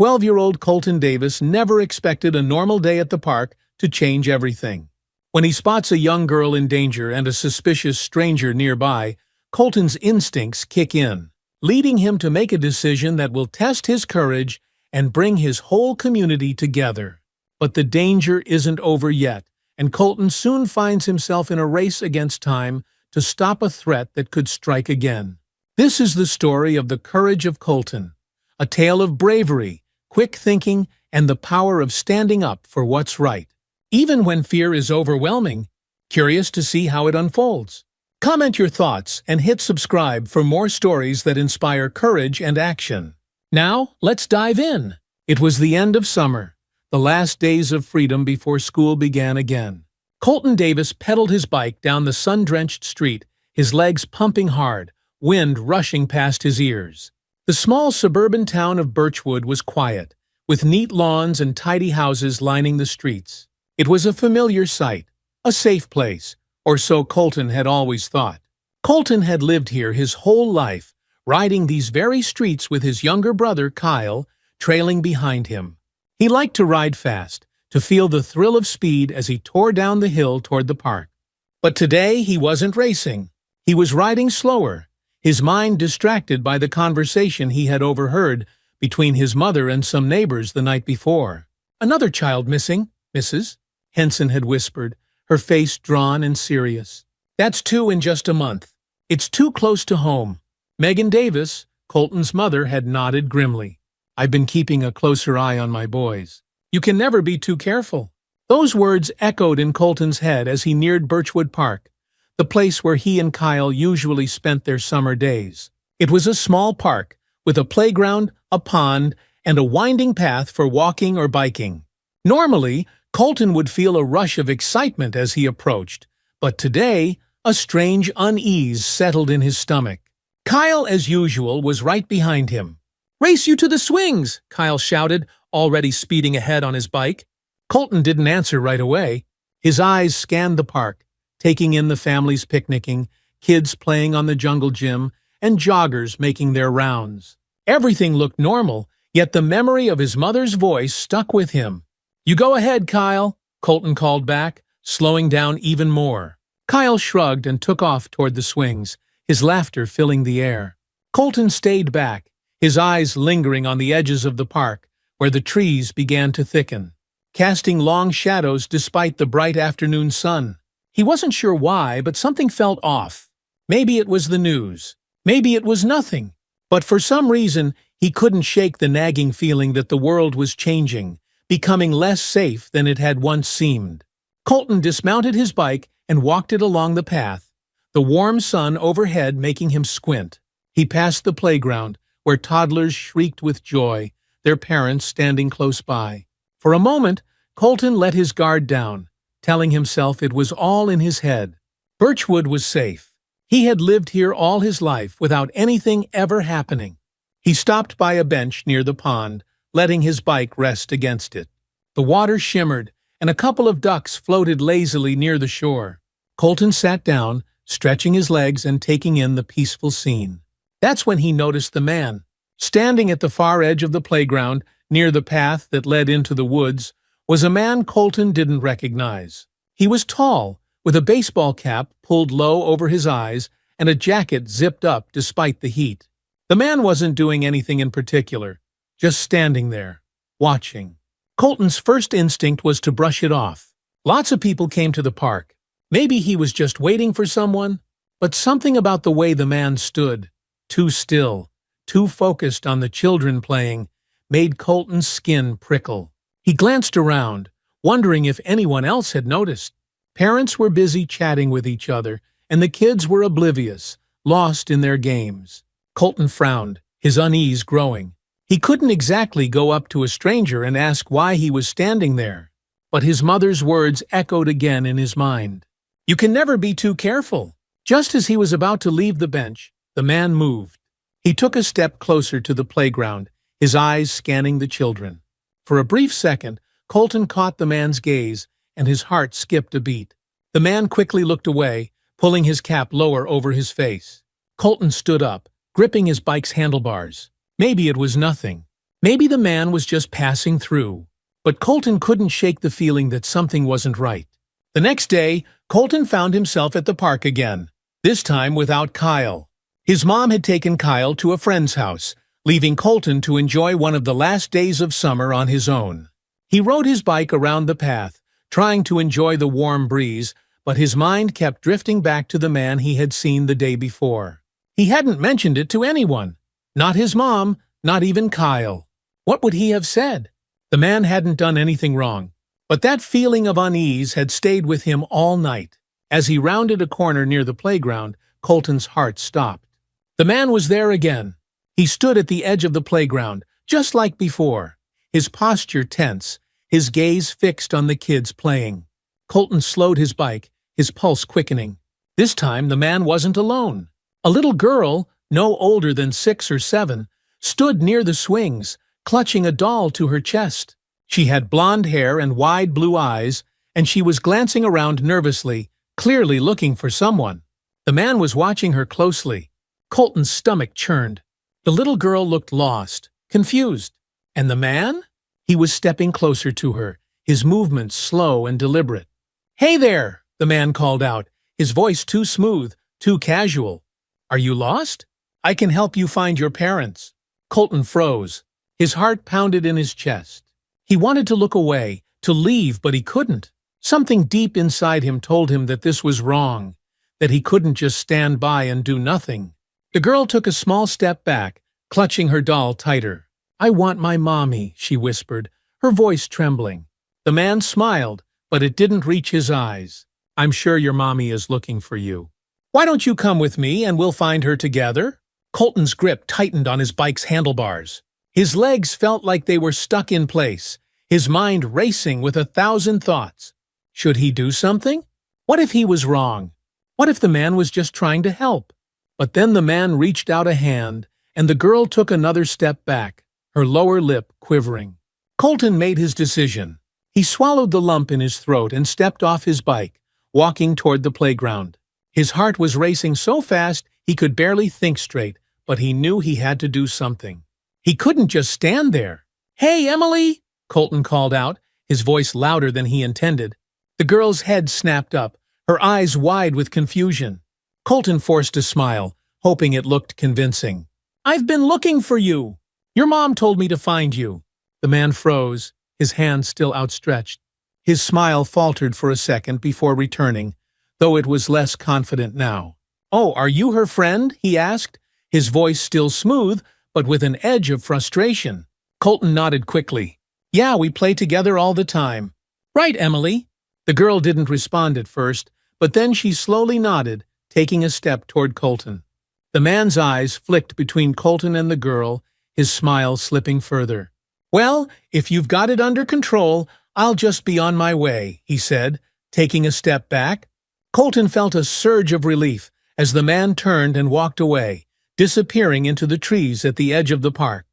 12-year-old Colton Davis never expected a normal day at the park to change everything. When he spots a young girl in danger and a suspicious stranger nearby, Colton's instincts kick in, leading him to make a decision that will test his courage and bring his whole community together. But the danger isn't over yet, and Colton soon finds himself in a race against time to stop a threat that could strike again. This is the story of the courage of Colton, a tale of bravery, quick thinking, and the power of standing up for what's right, even when fear is overwhelming. Curious to see how it unfolds? Comment your thoughts and hit subscribe for more stories that inspire courage and action. Now, let's dive in. It was the end of summer, the last days of freedom before school began again. Colton Davis pedaled his bike down the sun-drenched street, his legs pumping hard, wind rushing past his ears. The small suburban town of Birchwood was quiet, with neat lawns and tidy houses lining the streets. It was a familiar sight, a safe place, or so Colton had always thought. Colton had lived here his whole life, riding these very streets with his younger brother, Kyle, trailing behind him. He liked to ride fast, to feel the thrill of speed as he tore down the hill toward the park. But today he wasn't racing. He was riding slower, his mind distracted by the conversation he had overheard between his mother and some neighbors the night before. "Another child missing, Mrs." Henson had whispered, her face drawn and serious. "That's 2 in just a month. It's too close to home." Megan Davis, Colton's mother, had nodded grimly. "I've been keeping a closer eye on my boys. You can never be too careful." Those words echoed in Colton's head as he neared Birchwood Park, the place where he and Kyle usually spent their summer days. It was a small park, with a playground, a pond, and a winding path for walking or biking. Normally, Colton would feel a rush of excitement as he approached, but today, a strange unease settled in his stomach. Kyle, as usual, was right behind him. "Race you to the swings!" Kyle shouted, already speeding ahead on his bike. Colton didn't answer right away. His eyes scanned the park, taking in the families picnicking, kids playing on the jungle gym, and joggers making their rounds. Everything looked normal, yet the memory of his mother's voice stuck with him. "You go ahead, Kyle," Colton called back, slowing down even more. Kyle shrugged and took off toward the swings, his laughter filling the air. Colton stayed back, his eyes lingering on the edges of the park, where the trees began to thicken, casting long shadows despite the bright afternoon sun. He wasn't sure why, but something felt off. Maybe it was the news. Maybe it was nothing. But for some reason, he couldn't shake the nagging feeling that the world was changing, becoming less safe than it had once seemed. Colton dismounted his bike and walked it along the path, the warm sun overhead making him squint. He passed the playground, where toddlers shrieked with joy, their parents standing close by. For a moment, Colton let his guard down, telling himself it was all in his head. Birchwood was safe. He had lived here all his life without anything ever happening. He stopped by a bench near the pond, letting his bike rest against it. The water shimmered, and a couple of ducks floated lazily near the shore. Colton sat down, stretching his legs and taking in the peaceful scene. That's when he noticed the man. Standing at the far edge of the playground, near the path that led into the woods, was a man Colton didn't recognize. He was tall, with a baseball cap pulled low over his eyes and a jacket zipped up despite the heat. The man wasn't doing anything in particular, just standing there, watching. Colton's first instinct was to brush it off. Lots of people came to the park. Maybe he was just waiting for someone, but something about the way the man stood, too still, too focused on the children playing, made Colton's skin prickle. He glanced around, wondering if anyone else had noticed. Parents were busy chatting with each other, and the kids were oblivious, lost in their games. Colton frowned, his unease growing. He couldn't exactly go up to a stranger and ask why he was standing there, but his mother's words echoed again in his mind. "You can never be too careful." Just as he was about to leave the bench, the man moved. He took a step closer to the playground, his eyes scanning the children. For a brief second, Colton caught the man's gaze, and his heart skipped a beat. The man quickly looked away, pulling his cap lower over his face. Colton stood up, gripping his bike's handlebars. Maybe it was nothing. Maybe the man was just passing through. But Colton couldn't shake the feeling that something wasn't right. The next day, Colton found himself at the park again, this time without Kyle. His mom had taken Kyle to a friend's house, leaving Colton to enjoy one of the last days of summer on his own. He rode his bike around the path, trying to enjoy the warm breeze, but his mind kept drifting back to the man he had seen the day before. He hadn't mentioned it to anyone. Not his mom, not even Kyle. What would he have said? The man hadn't done anything wrong, but that feeling of unease had stayed with him all night. As he rounded a corner near the playground, Colton's heart stopped. The man was there again. He stood at the edge of the playground, just like before, his posture tense, his gaze fixed on the kids playing. Colton slowed his bike, his pulse quickening. This time the man wasn't alone. A little girl, no older than 6 or 7, stood near the swings, clutching a doll to her chest. She had blonde hair and wide blue eyes, and she was glancing around nervously, clearly looking for someone. The man was watching her closely. Colton's stomach churned. The little girl looked lost, confused. And the man? He was stepping closer to her, his movements slow and deliberate. "Hey there," the man called out, his voice too smooth, too casual. "Are you lost? I can help you find your parents." Colton froze. His heart pounded in his chest. He wanted to look away, to leave, but he couldn't. Something deep inside him told him that this was wrong, that he couldn't just stand by and do nothing. The girl took a small step back, clutching her doll tighter. "I want my mommy," she whispered, her voice trembling. The man smiled, but it didn't reach his eyes. "I'm sure your mommy is looking for you. Why don't you come with me and we'll find her together?" Colton's grip tightened on his bike's handlebars. His legs felt like they were stuck in place, his mind racing with 1,000 thoughts. Should he do something? What if he was wrong? What if the man was just trying to help? But then the man reached out a hand, and the girl took another step back, her lower lip quivering. Colton made his decision. He swallowed the lump in his throat and stepped off his bike, walking toward the playground. His heart was racing so fast he could barely think straight, but he knew he had to do something. He couldn't just stand there. "Hey, Emily!" Colton called out, his voice louder than he intended. The girl's head snapped up, her eyes wide with confusion. Colton forced a smile, hoping it looked convincing. "I've been looking for you. Your mom told me to find you." The man froze, his hand still outstretched. His smile faltered for a second before returning, though it was less confident now. "Oh, are you her friend?" he asked, his voice still smooth, but with an edge of frustration. Colton nodded quickly. "Yeah, we play together all the time." "Right, Emily." The girl didn't respond at first, but then she slowly nodded, taking a step toward Colton. The man's eyes flicked between Colton and the girl, his smile slipping further. "Well, if you've got it under control, I'll just be on my way," he said, taking a step back. Colton felt a surge of relief as the man turned and walked away, disappearing into the trees at the edge of the park.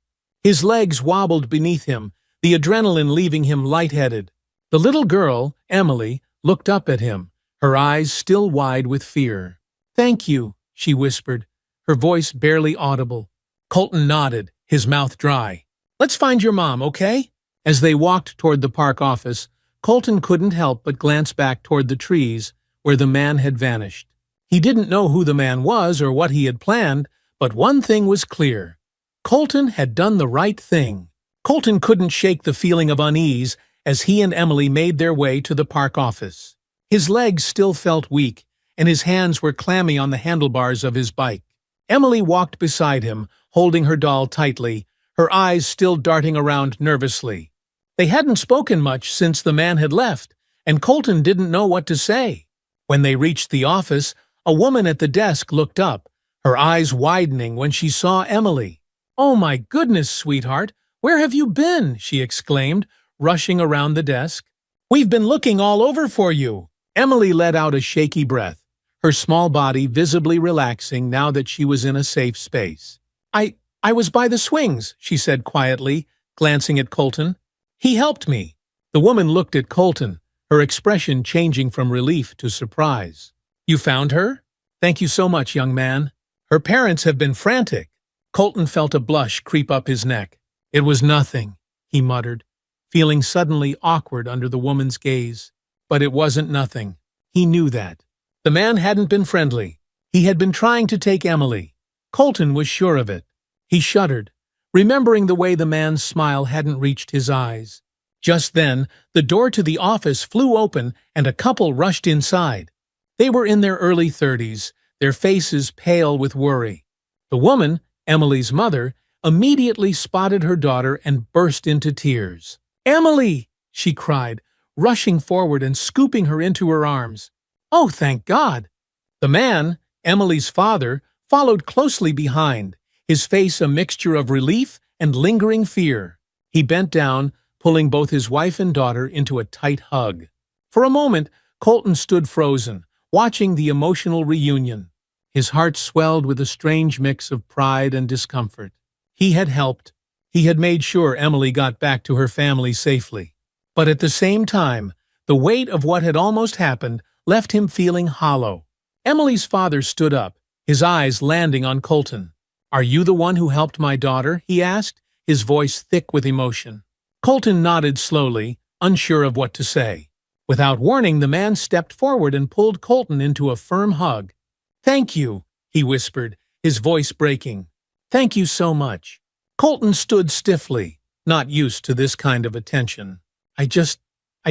His legs wobbled beneath him, the adrenaline leaving him lightheaded. The little girl, Emily, looked up at him, her eyes still wide with fear. "Thank you," she whispered, her voice barely audible. Colton nodded, his mouth dry. "Let's find your mom, okay?" As they walked toward the park office, Colton couldn't help but glance back toward the trees where the man had vanished. He didn't know who the man was or what he had planned, but one thing was clear. Colton had done the right thing. Colton couldn't shake the feeling of unease as he and Emily made their way to the park office. His legs still felt weak, and his hands were clammy on the handlebars of his bike. Emily walked beside him, holding her doll tightly, her eyes still darting around nervously. They hadn't spoken much since the man had left, and Colton didn't know what to say. When they reached the office, a woman at the desk looked up, her eyes widening when she saw Emily. "Oh my goodness, sweetheart, where have you been?" she exclaimed, rushing around the desk. "We've been looking all over for you." Emily let out a shaky breath, her small body visibly relaxing now that she was in a safe space. I was by the swings," she said quietly, glancing at Colton. "He helped me." The woman looked at Colton, her expression changing from relief to surprise. "You found her? Thank you so much, young man. Her parents have been frantic." Colton felt a blush creep up his neck. "It was nothing," he muttered, feeling suddenly awkward under the woman's gaze. But it wasn't nothing. He knew that. The man hadn't been friendly. He had been trying to take Emily. Colton was sure of it. He shuddered, remembering the way the man's smile hadn't reached his eyes. Just then, the door to the office flew open and a couple rushed inside. They were in their early 30s, their faces pale with worry. The woman, Emily's mother, immediately spotted her daughter and burst into tears. "Emily!" she cried, rushing forward and scooping her into her arms. "Oh, thank God!" The man, Emily's father, followed closely behind, his face a mixture of relief and lingering fear. He bent down, pulling both his wife and daughter into a tight hug. For a moment, Colton stood frozen, watching the emotional reunion. His heart swelled with a strange mix of pride and discomfort. He had helped. He had made sure Emily got back to her family safely. But at the same time, the weight of what had almost happened left him feeling hollow. Emily's father stood up, his eyes landing on Colton. "Are you the one who helped my daughter?" he asked, his voice thick with emotion. Colton nodded slowly, unsure of what to say. Without warning, the man stepped forward and pulled Colton into a firm hug. "Thank you," he whispered, his voice breaking. "Thank you so much." Colton stood stiffly, not used to this kind of attention. I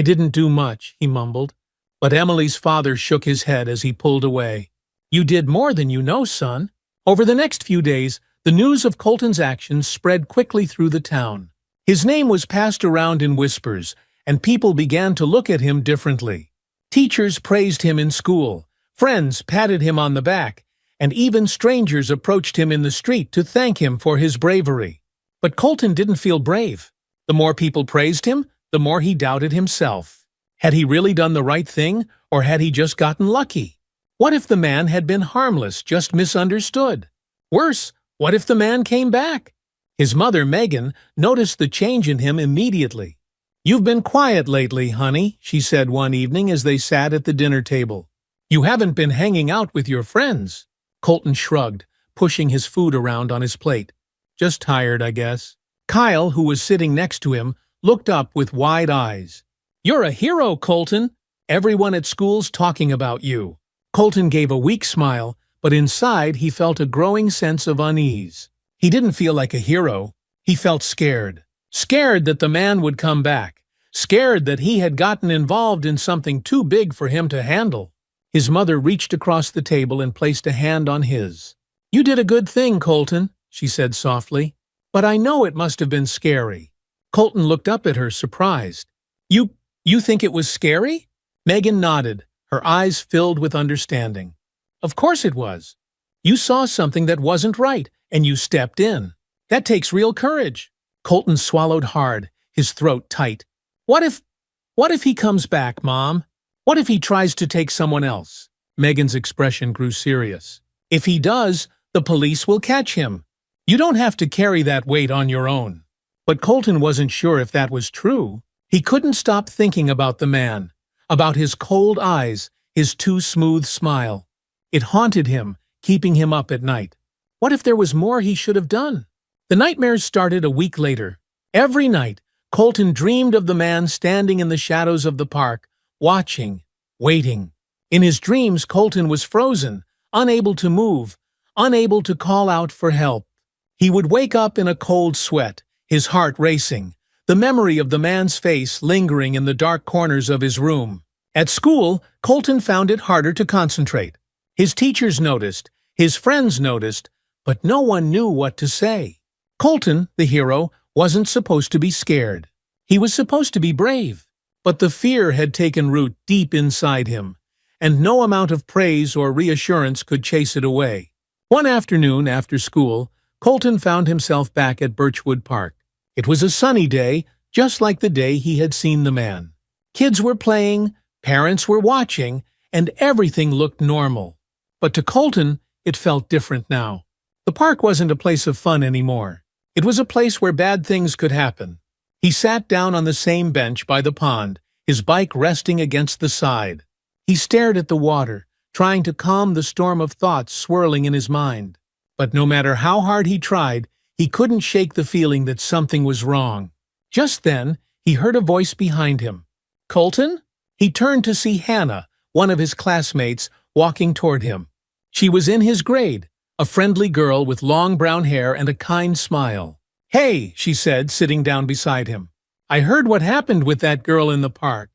didn't do much," he mumbled. But Emily's father shook his head as he pulled away. "You did more than you know, son." Over the next few days, the news of Colton's actions spread quickly through the town. His name was passed around in whispers, and people began to look at him differently. Teachers praised him in school, friends patted him on the back, and even strangers approached him in the street to thank him for his bravery. But Colton didn't feel brave. The more people praised him, the more he doubted himself. Had he really done the right thing, or had he just gotten lucky? What if the man had been harmless, just misunderstood? Worse, what if the man came back? His mother, Megan, noticed the change in him immediately. "You've been quiet lately, honey," she said one evening as they sat at the dinner table. "You haven't been hanging out with your friends." Colton shrugged, pushing his food around on his plate. "Just tired, I guess." Kyle, who was sitting next to him, looked up with wide eyes. "You're a hero, Colton. Everyone at school's talking about you." Colton gave a weak smile, but inside he felt a growing sense of unease. He didn't feel like a hero. He felt scared. Scared that the man would come back. Scared that he had gotten involved in something too big for him to handle. His mother reached across the table and placed a hand on his. "You did a good thing, Colton," she said softly. "But I know it must have been scary." Colton looked up at her, surprised. You think it was scary?" Megan nodded, her eyes filled with understanding. "Of course it was. You saw something that wasn't right, and you stepped in. That takes real courage." Colton swallowed hard, his throat tight. What if he comes back, Mom? What if he tries to take someone else?" Megan's expression grew serious. "If he does, the police will catch him. You don't have to carry that weight on your own." But Colton wasn't sure if that was true. He couldn't stop thinking about the man, about his cold eyes, his too smooth smile. It haunted him, keeping him up at night. What if there was more he should have done? The nightmares started a week later. Every night, Colton dreamed of the man standing in the shadows of the park, watching, waiting. In his dreams, Colton was frozen, unable to move, unable to call out for help. He would wake up in a cold sweat, his heart racing, the memory of the man's face lingering in the dark corners of his room. At school, Colton found it harder to concentrate. His teachers noticed, his friends noticed, but no one knew what to say. Colton, the hero, wasn't supposed to be scared. He was supposed to be brave. But the fear had taken root deep inside him, and no amount of praise or reassurance could chase it away. One afternoon after school, Colton found himself back at Birchwood Park. It was a sunny day, just like the day he had seen the man. Kids were playing, parents were watching, and everything looked normal. But to Colton, it felt different now. The park wasn't a place of fun anymore. It was a place where bad things could happen. He sat down on the same bench by the pond, his bike resting against the side. He stared at the water, trying to calm the storm of thoughts swirling in his mind. But no matter how hard he tried, He couldn't shake the feeling that something was wrong. Just then, he heard a voice behind him. "Colton?" He turned to see Hannah, one of his classmates, walking toward him. She was in his grade, a friendly girl with long brown hair and a kind smile. "Hey," she said, sitting down beside him. "I heard what happened with that girl in the park.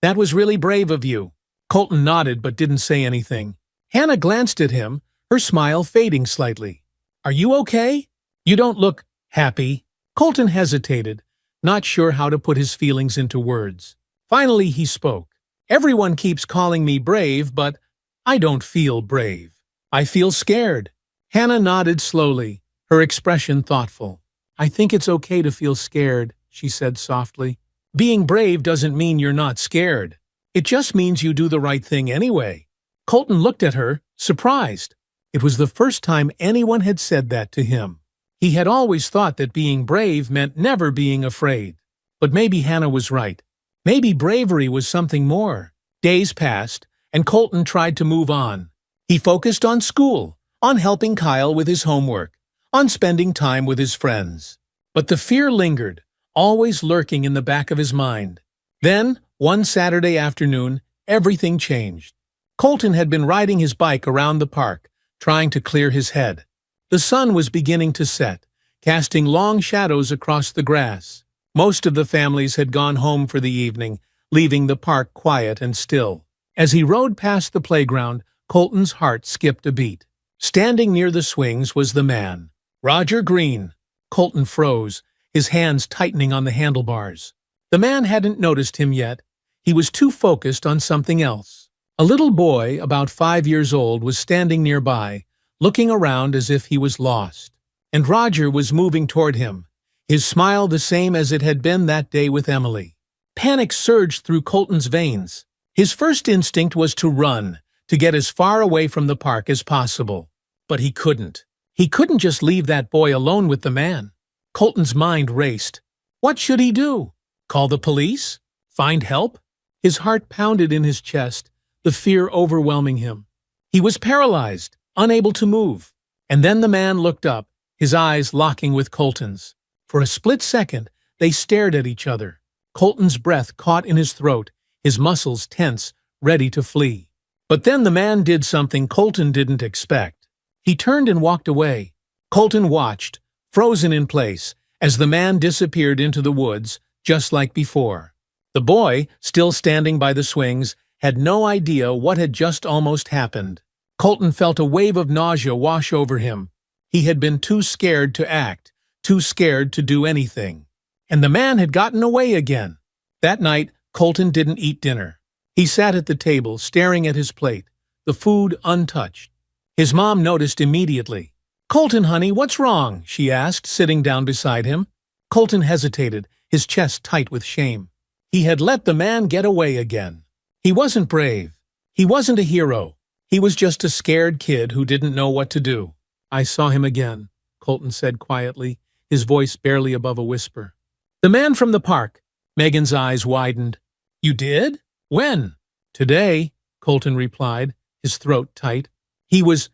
That was really brave of you." Colton nodded but didn't say anything. Hannah glanced at him, her smile fading slightly. "Are you okay? You don't look happy." Colton hesitated, not sure how to put his feelings into words. Finally he spoke. "Everyone keeps calling me brave, but I don't feel brave. I feel scared." Hannah nodded slowly, her expression thoughtful. "I think it's okay to feel scared," she said softly. "Being brave doesn't mean you're not scared. It just means you do the right thing anyway." Colton looked at her, surprised. It was the first time anyone had said that to him. He had always thought that being brave meant never being afraid. But maybe Hannah was right. Maybe bravery was something more. Days passed, and Colton tried to move on. He focused on school, on helping Kyle with his homework, on spending time with his friends. But the fear lingered, always lurking in the back of his mind. Then, one Saturday afternoon, everything changed. Colton had been riding his bike around the park, trying to clear his head. The sun was beginning to set, casting long shadows across the grass. Most of the families had gone home for the evening, leaving the park quiet and still. As he rode past the playground, Colton's heart skipped a beat. Standing near the swings was the man, Roger Green. Colton froze, his hands tightening on the handlebars. The man hadn't noticed him yet. He was too focused on something else. A little boy, about 5 years old, was standing nearby, looking around as if he was lost. And Roger was moving toward him, his smile the same as it had been that day with Emily. Panic surged through Colton's veins. His first instinct was to run, to get as far away from the park as possible. But he couldn't. He couldn't just leave that boy alone with the man. Colton's mind raced. What should he do? Call the police? Find help? His heart pounded in his chest, the fear overwhelming him. He was paralyzed, unable to move. And then the man looked up, his eyes locking with Colton's. For a split second, they stared at each other. Colton's breath caught in his throat, his muscles tense, ready to flee. But then the man did something Colton didn't expect. He turned and walked away. Colton watched, frozen in place, as the man disappeared into the woods, just like before. The boy, still standing by the swings, had no idea what had just almost happened. Colton felt a wave of nausea wash over him. He had been too scared to act, too scared to do anything. And the man had gotten away again. That night, Colton didn't eat dinner. He sat at the table, staring at his plate, the food untouched. His mom noticed immediately. "Colton, honey, what's wrong?" she asked, sitting down beside him. Colton hesitated, his chest tight with shame. He had let the man get away again. He wasn't brave. He wasn't a hero. He was just a scared kid who didn't know what to do. "I saw him again," Colton said quietly, his voice barely above a whisper. "The man from the park." Megan's eyes widened. "You did? When?" "Today," Colton replied, his throat tight. He was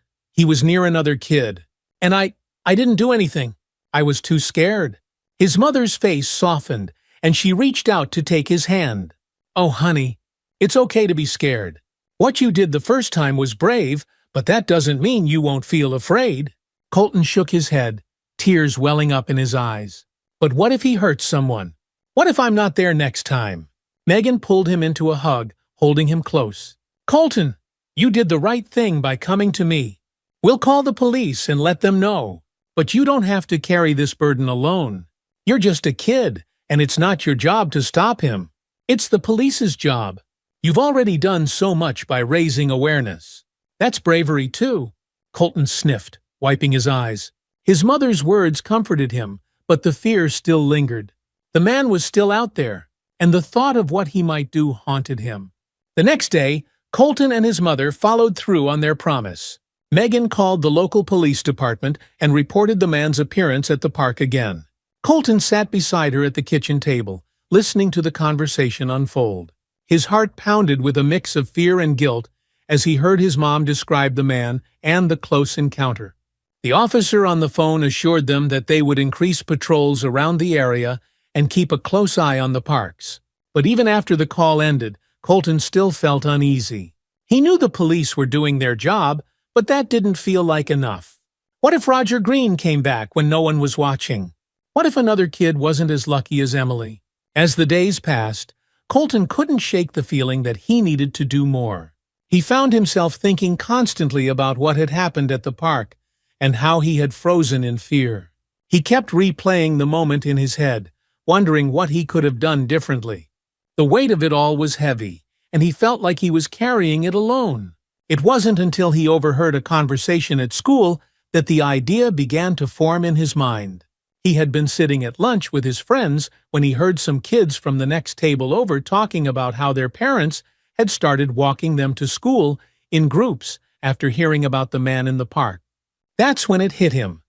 near another kid. And I didn't do anything. I was too scared." His mother's face softened, and she reached out to take his hand. "Oh, honey, it's okay to be scared. What you did the first time was brave, but that doesn't mean you won't feel afraid." Colton shook his head, tears welling up in his eyes. "But what if he hurts someone? What if I'm not there next time?" Megan pulled him into a hug, holding him close. "Colton, you did the right thing by coming to me. We'll call the police and let them know. But you don't have to carry this burden alone. You're just a kid, and it's not your job to stop him. It's the police's job. You've already done so much by raising awareness." "That's bravery, too." Colton sniffed, wiping his eyes. His mother's words comforted him, but the fear still lingered. The man was still out there, and the thought of what he might do haunted him. The next day, Colton and his mother followed through on their promise. Megan called the local police department and reported the man's appearance at the park again. Colton sat beside her at the kitchen table, listening to the conversation unfold. His heart pounded with a mix of fear and guilt as he heard his mom describe the man and the close encounter. The officer on the phone assured them that they would increase patrols around the area and keep a close eye on the parks. But even after the call ended, Colton still felt uneasy. He knew the police were doing their job, but that didn't feel like enough. What if Roger Green came back when no one was watching? What if another kid wasn't as lucky as Emily? As the days passed, Colton couldn't shake the feeling that he needed to do more. He found himself thinking constantly about what had happened at the park and how he had frozen in fear. He kept replaying the moment in his head, wondering what he could have done differently. The weight of it all was heavy, and he felt like he was carrying it alone. It wasn't until he overheard a conversation at school that the idea began to form in his mind. He had been sitting at lunch with his friends when he heard some kids from the next table over talking about how their parents had started walking them to school in groups after hearing about the man in the park. That's when it hit him.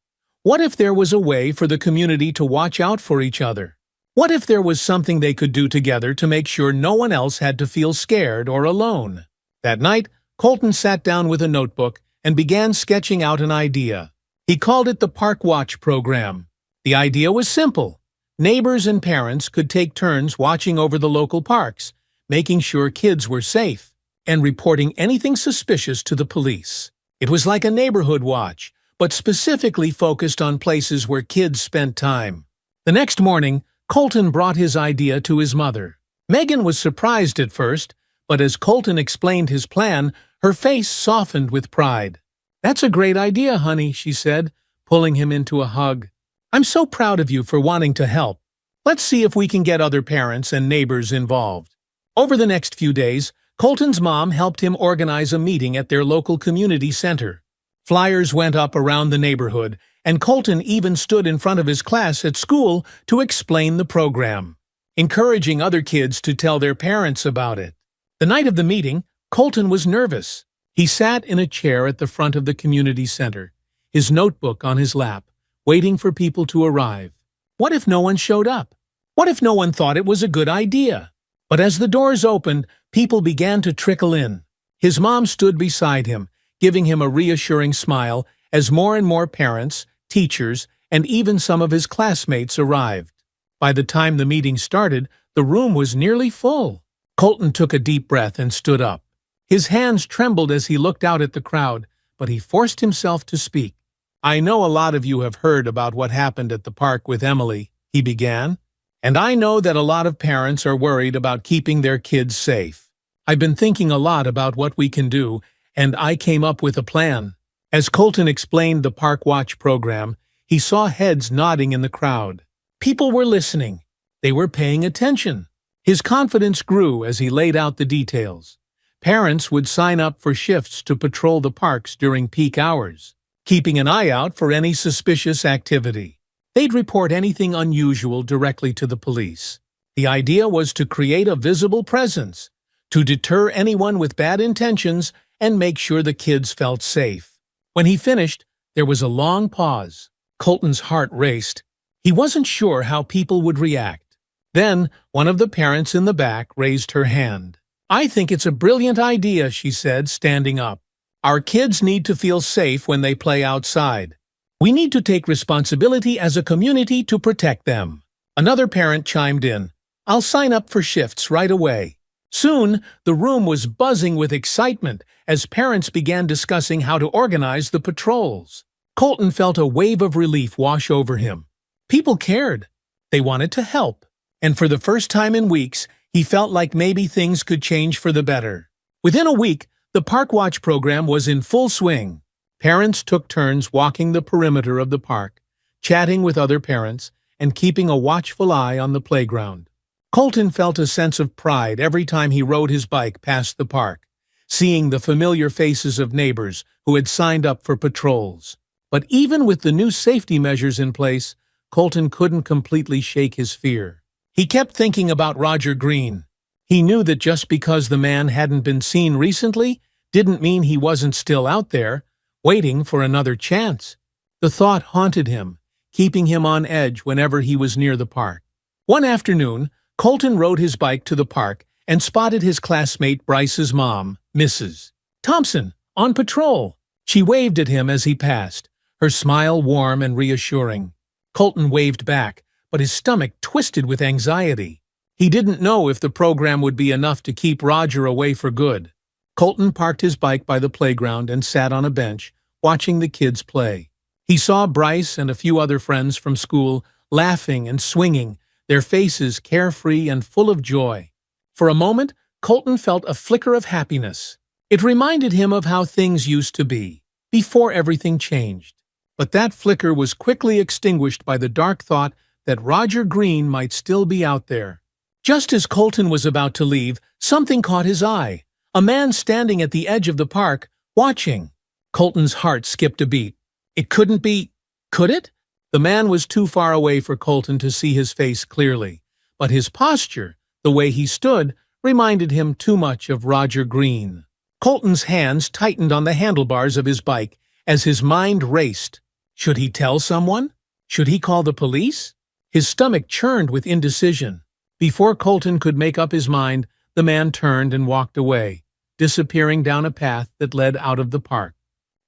What if there was a way for the community to watch out for each other? What if there was something they could do together to make sure no one else had to feel scared or alone? That night, Colton sat down with a notebook and began sketching out an idea. He called it the Park Watch Program. The idea was simple. Neighbors and parents could take turns watching over the local parks, making sure kids were safe, and reporting anything suspicious to the police. It was like a neighborhood watch, but specifically focused on places where kids spent time. The next morning, Colton brought his idea to his mother. Megan was surprised at first, but as Colton explained his plan, her face softened with pride. "That's a great idea, honey," she said, pulling him into a hug. "I'm so proud of you for wanting to help. Let's see if we can get other parents and neighbors involved." Over the next few days, Colton's mom helped him organize a meeting at their local community center. Flyers went up around the neighborhood, and Colton even stood in front of his class at school to explain the program, encouraging other kids to tell their parents about it. The night of the meeting, Colton was nervous. He sat in a chair at the front of the community center, his notebook on his lap, waiting for people to arrive. What if no one showed up? What if no one thought it was a good idea? But as the doors opened, people began to trickle in. His mom stood beside him, giving him a reassuring smile as more and more parents, teachers, and even some of his classmates arrived. By the time the meeting started, the room was nearly full. Colton took a deep breath and stood up. His hands trembled as he looked out at the crowd, but he forced himself to speak. "I know a lot of you have heard about what happened at the park with Emily," he began, "and I know that a lot of parents are worried about keeping their kids safe. I've been thinking a lot about what we can do, and I came up with a plan." As Colton explained the Park Watch program, he saw heads nodding in the crowd. People were listening. They were paying attention. His confidence grew as he laid out the details. Parents would sign up for shifts to patrol the parks during peak hours, keeping an eye out for any suspicious activity. They'd report anything unusual directly to the police. The idea was to create a visible presence, to deter anyone with bad intentions and make sure the kids felt safe. When he finished, there was a long pause. Colton's heart raced. He wasn't sure how people would react. Then, one of the parents in the back raised her hand. "I think it's a brilliant idea," she said, standing up. "Our kids need to feel safe when they play outside. We need to take responsibility as a community to protect them." Another parent chimed in. "I'll sign up for shifts right away." Soon, the room was buzzing with excitement as parents began discussing how to organize the patrols. Colton felt a wave of relief wash over him. People cared. They wanted to help. And for the first time in weeks, he felt like maybe things could change for the better. Within a week, the Park Watch program was in full swing. Parents took turns walking the perimeter of the park, chatting with other parents, and keeping a watchful eye on the playground. Colton felt a sense of pride every time he rode his bike past the park, seeing the familiar faces of neighbors who had signed up for patrols. But even with the new safety measures in place, Colton couldn't completely shake his fear. He kept thinking about Roger Green. He knew that just because the man hadn't been seen recently didn't mean he wasn't still out there, waiting for another chance. The thought haunted him, keeping him on edge whenever he was near the park. One afternoon, Colton rode his bike to the park and spotted his classmate Bryce's mom, Mrs. Thompson, on patrol. She waved at him as he passed, her smile warm and reassuring. Colton waved back, but his stomach twisted with anxiety. He didn't know if the program would be enough to keep Roger away for good. Colton parked his bike by the playground and sat on a bench, watching the kids play. He saw Bryce and a few other friends from school laughing and swinging, their faces carefree and full of joy. For a moment, Colton felt a flicker of happiness. It reminded him of how things used to be, before everything changed. But that flicker was quickly extinguished by the dark thought that Roger Green might still be out there. Just as Colton was about to leave, something caught his eye. A man standing at the edge of the park, watching. Colton's heart skipped a beat. It couldn't be, could it? The man was too far away for Colton to see his face clearly, but his posture, the way he stood, reminded him too much of Roger Green. Colton's hands tightened on the handlebars of his bike as his mind raced. Should he tell someone? Should he call the police? His stomach churned with indecision. Before Colton could make up his mind, the man turned and walked away, disappearing down a path that led out of the park.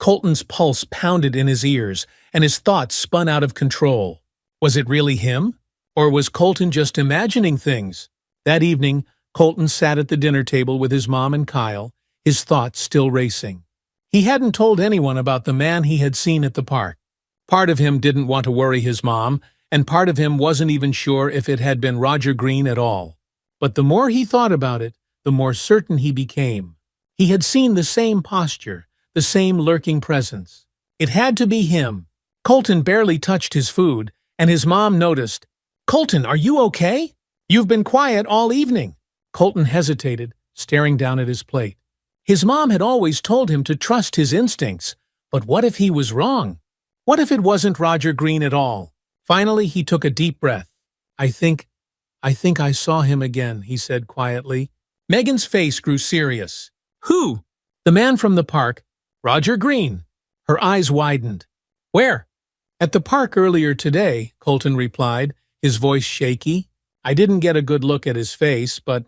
Colton's pulse pounded in his ears, and his thoughts spun out of control. Was it really him? Or was Colton just imagining things? That evening, Colton sat at the dinner table with his mom and Kyle, his thoughts still racing. He hadn't told anyone about the man he had seen at the park. Part of him didn't want to worry his mom, and part of him wasn't even sure if it had been Roger Green at all. But the more he thought about it, the more certain he became. He had seen the same posture, the same lurking presence. It had to be him. Colton barely touched his food, and his mom noticed. "Colton, are you okay? You've been quiet all evening." Colton hesitated, staring down at his plate. His mom had always told him to trust his instincts, but what if he was wrong? What if it wasn't Roger Green at all? Finally, he took a deep breath. I think I saw him again," he said quietly. Megan's face grew serious. "Who?" "The man from the park. Roger Green." Her eyes widened. "Where?" "At the park earlier today," Colton replied, his voice shaky. "I didn't get a good look at his face, but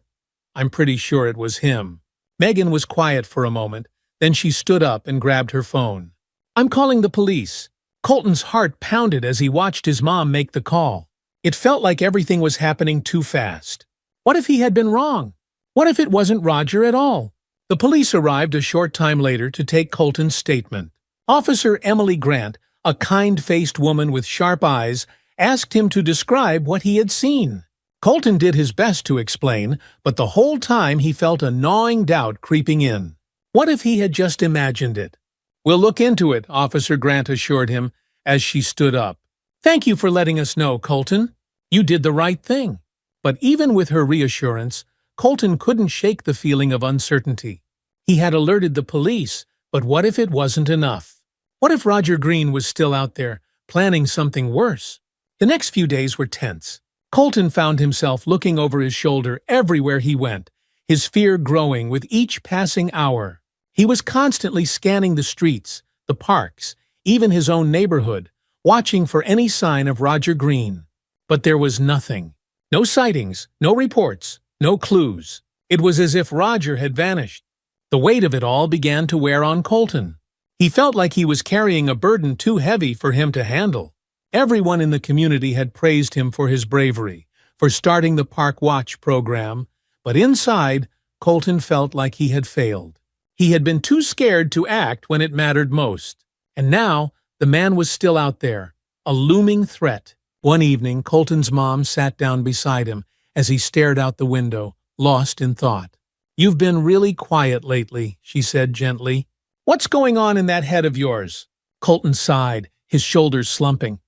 I'm pretty sure it was him." Megan was quiet for a moment, then she stood up and grabbed her phone. "I'm calling the police." Colton's heart pounded as he watched his mom make the call. It felt like everything was happening too fast. What if he had been wrong? What if it wasn't Roger at all? The police arrived a short time later to take Colton's statement. Officer Emily Grant, a kind-faced woman with sharp eyes, asked him to describe what he had seen. Colton did his best to explain, but the whole time he felt a gnawing doubt creeping in. What if he had just imagined it? "We'll look into it," Officer Grant assured him as she stood up. "Thank you for letting us know, Colton. You did the right thing." But even with her reassurance, Colton couldn't shake the feeling of uncertainty. He had alerted the police, but what if it wasn't enough? What if Roger Green was still out there, planning something worse? The next few days were tense. Colton found himself looking over his shoulder everywhere he went, his fear growing with each passing hour. He was constantly scanning the streets, the parks, even his own neighborhood, watching for any sign of Roger Green. But there was nothing. No sightings, no reports, no clues. It was as if Roger had vanished. The weight of it all began to wear on Colton. He felt like he was carrying a burden too heavy for him to handle. Everyone in the community had praised him for his bravery, for starting the Park Watch program, but inside, Colton felt like he had failed. He had been too scared to act when it mattered most. And now, the man was still out there, a looming threat. One evening, Colton's mom sat down beside him as he stared out the window, lost in thought. "You've been really quiet lately," she said gently. "What's going on in that head of yours?" Colton sighed, his shoulders slumping.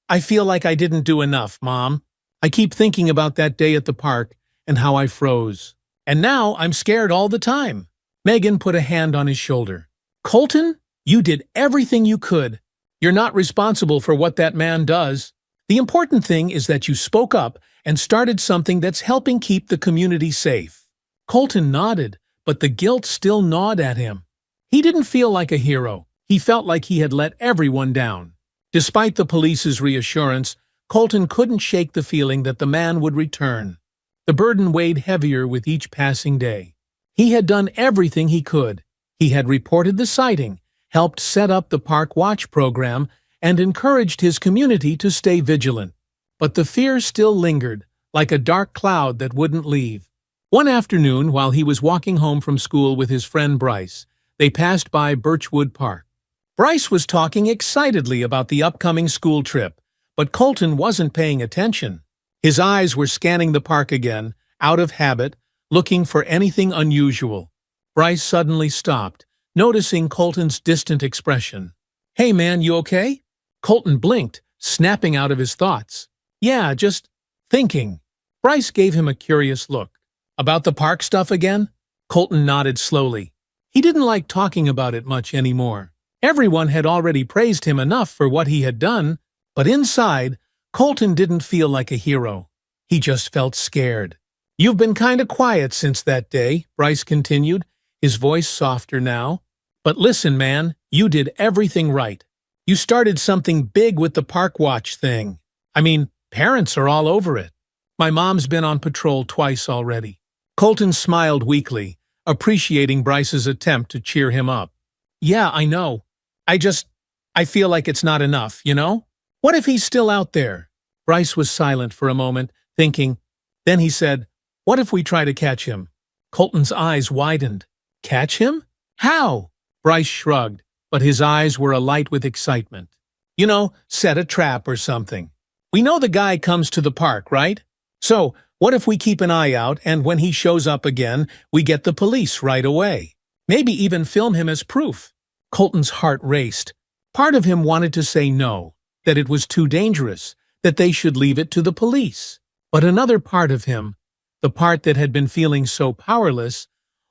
I feel like I didn't do enough, Mom. I keep thinking about that day at the park and how I froze. And now I'm scared all the time." Megan put a hand on his shoulder. "Colton, you did everything you could. You're not responsible for what that man does. The important thing is that you spoke up and started something that's helping keep the community safe." Colton nodded, but the guilt still gnawed at him. He didn't feel like a hero. He felt like he had let everyone down. Despite the police's reassurance, Colton couldn't shake the feeling that the man would return. The burden weighed heavier with each passing day. He had done everything he could. He had reported the sighting, helped set up the Park Watch program, and encouraged his community to stay vigilant. But the fear still lingered, like a dark cloud that wouldn't leave. One afternoon, while he was walking home from school with his friend Bryce, they passed by Birchwood Park. Bryce was talking excitedly about the upcoming school trip, but Colton wasn't paying attention. His eyes were scanning the park again, out of habit, looking for anything unusual. Bryce suddenly stopped, noticing Colton's distant expression. "Hey man, you okay?" Colton blinked, snapping out of his thoughts. "Yeah, just thinking." Bryce gave him a curious look. "About the park stuff again?" Colton nodded slowly. He didn't like talking about it much anymore. Everyone had already praised him enough for what he had done, but inside, Colton didn't feel like a hero. He just felt scared. "You've been kinda quiet since that day," Bryce continued, his voice softer now. "But listen, man, you did everything right. You started something big with the Park Watch thing. I mean, parents are all over it. My mom's been on patrol twice already." Colton smiled weakly, appreciating Bryce's attempt to cheer him up. "Yeah, I know. I feel like it's not enough, you know? What if he's still out there?" Bryce was silent for a moment, thinking. Then he said, "What if we try to catch him?" Colton's eyes widened. "Catch him? How?" Bryce shrugged, but his eyes were alight with excitement. "You know, set a trap or something. We know the guy comes to the park, right? So, what if we keep an eye out, and when he shows up again, we get the police right away? Maybe even film him as proof." Colton's heart raced. Part of him wanted to say no, that it was too dangerous, that they should leave it to the police. But another part of him, the part that had been feeling so powerless,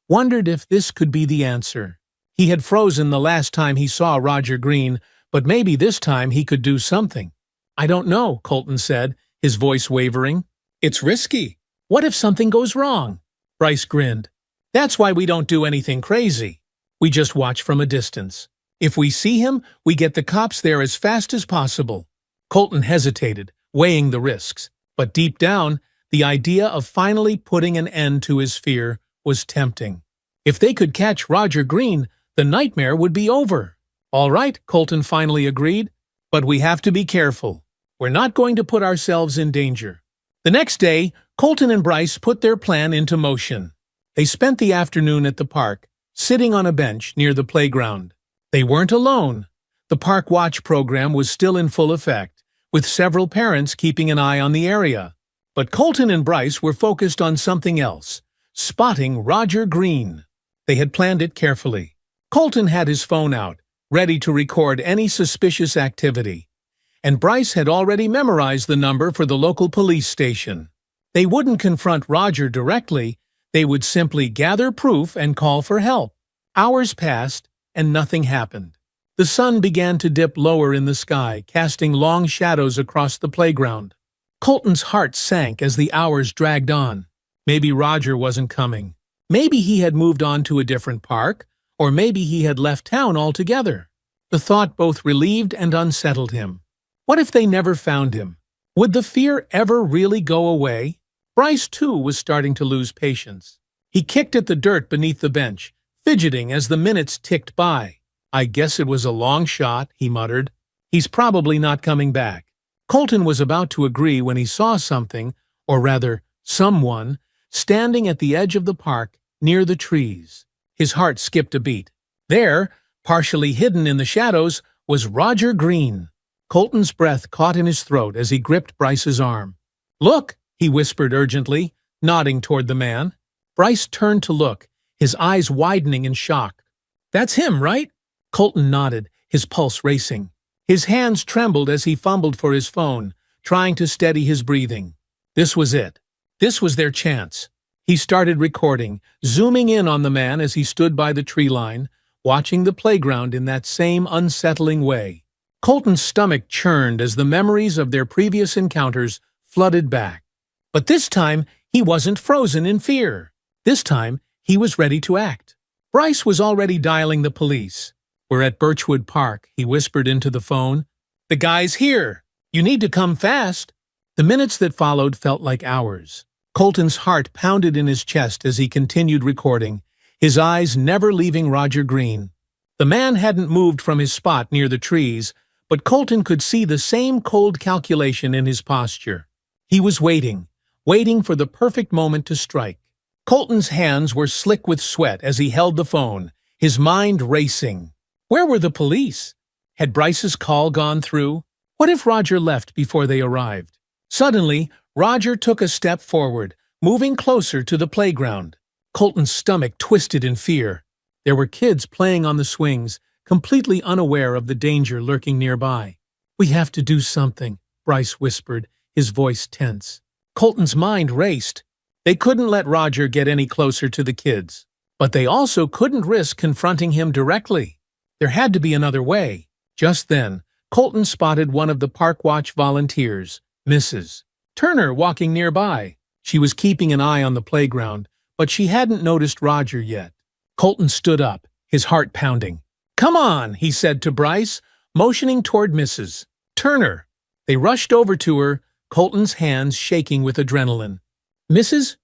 wondered if this could be the answer. He had frozen the last time he saw Roger Green, but maybe this time he could do something. "I don't know," Colton said, his voice wavering. "It's risky. What if something goes wrong?" Bryce grinned. "That's why we don't do anything crazy. We just watch from a distance. If we see him, we get the cops there as fast as possible." Colton hesitated, weighing the risks. But deep down, the idea of finally putting an end to his fear was tempting. If they could catch Roger Green, the nightmare would be over. "All right," Colton finally agreed, "but we have to be careful. We're not going to put ourselves in danger." The next day, Colton and Bryce put their plan into motion. They spent the afternoon at the park, sitting on a bench near the playground. They weren't alone. The Park Watch program was still in full effect, with several parents keeping an eye on the area. But Colton and Bryce were focused on something else, spotting Roger Green. They had planned it carefully. Colton had his phone out, ready to record any suspicious activity. And Bryce had already memorized the number for the local police station. They wouldn't confront Roger directly, they would simply gather proof and call for help. Hours passed, and nothing happened. The sun began to dip lower in the sky, casting long shadows across the playground. Colton's heart sank as the hours dragged on. Maybe Roger wasn't coming. Maybe he had moved on to a different park, or maybe he had left town altogether. The thought both relieved and unsettled him. What if they never found him? Would the fear ever really go away? Bryce, too, was starting to lose patience. He kicked at the dirt beneath the bench, fidgeting as the minutes ticked by. "I guess it was a long shot," he muttered. "He's probably not coming back." Colton was about to agree when he saw something, or rather, someone, standing at the edge of the park, near the trees. His heart skipped a beat. There, partially hidden in the shadows, was Roger Green. Colton's breath caught in his throat as he gripped Bryce's arm. "Look!" he whispered urgently, nodding toward the man. Bryce turned to look, his eyes widening in shock. "That's him, right?" Colton nodded, his pulse racing. His hands trembled as he fumbled for his phone, trying to steady his breathing. This was it. This was their chance. He started recording, zooming in on the man as he stood by the tree line, watching the playground in that same unsettling way. Colton's stomach churned as the memories of their previous encounters flooded back. But this time, he wasn't frozen in fear. This time, he was ready to act. Bryce was already dialing the police. "We're at Birchwood Park," he whispered into the phone. "The guy's here. You need to come fast." The minutes that followed felt like hours. Colton's heart pounded in his chest as he continued recording, his eyes never leaving Roger Green. The man hadn't moved from his spot near the trees, but Colton could see the same cold calculation in his posture. He was waiting for the perfect moment to strike. Colton's hands were slick with sweat as he held the phone, his mind racing. Where were the police? Had Bryce's call gone through? What if Roger left before they arrived? Suddenly, Roger took a step forward, moving closer to the playground. Colton's stomach twisted in fear. There were kids playing on the swings, completely unaware of the danger lurking nearby. "We have to do something," Bryce whispered, his voice tense. Colton's mind raced. They couldn't let Roger get any closer to the kids, but they also couldn't risk confronting him directly. There had to be another way. Just then, Colton spotted one of the Park Watch volunteers, Mrs. Turner, walking nearby. She was keeping an eye on the playground, but she hadn't noticed Roger yet. Colton stood up, his heart pounding. "Come on," he said to Bryce, motioning toward Mrs. Turner. They rushed over to her, Colton's hands shaking with adrenaline. "Mrs.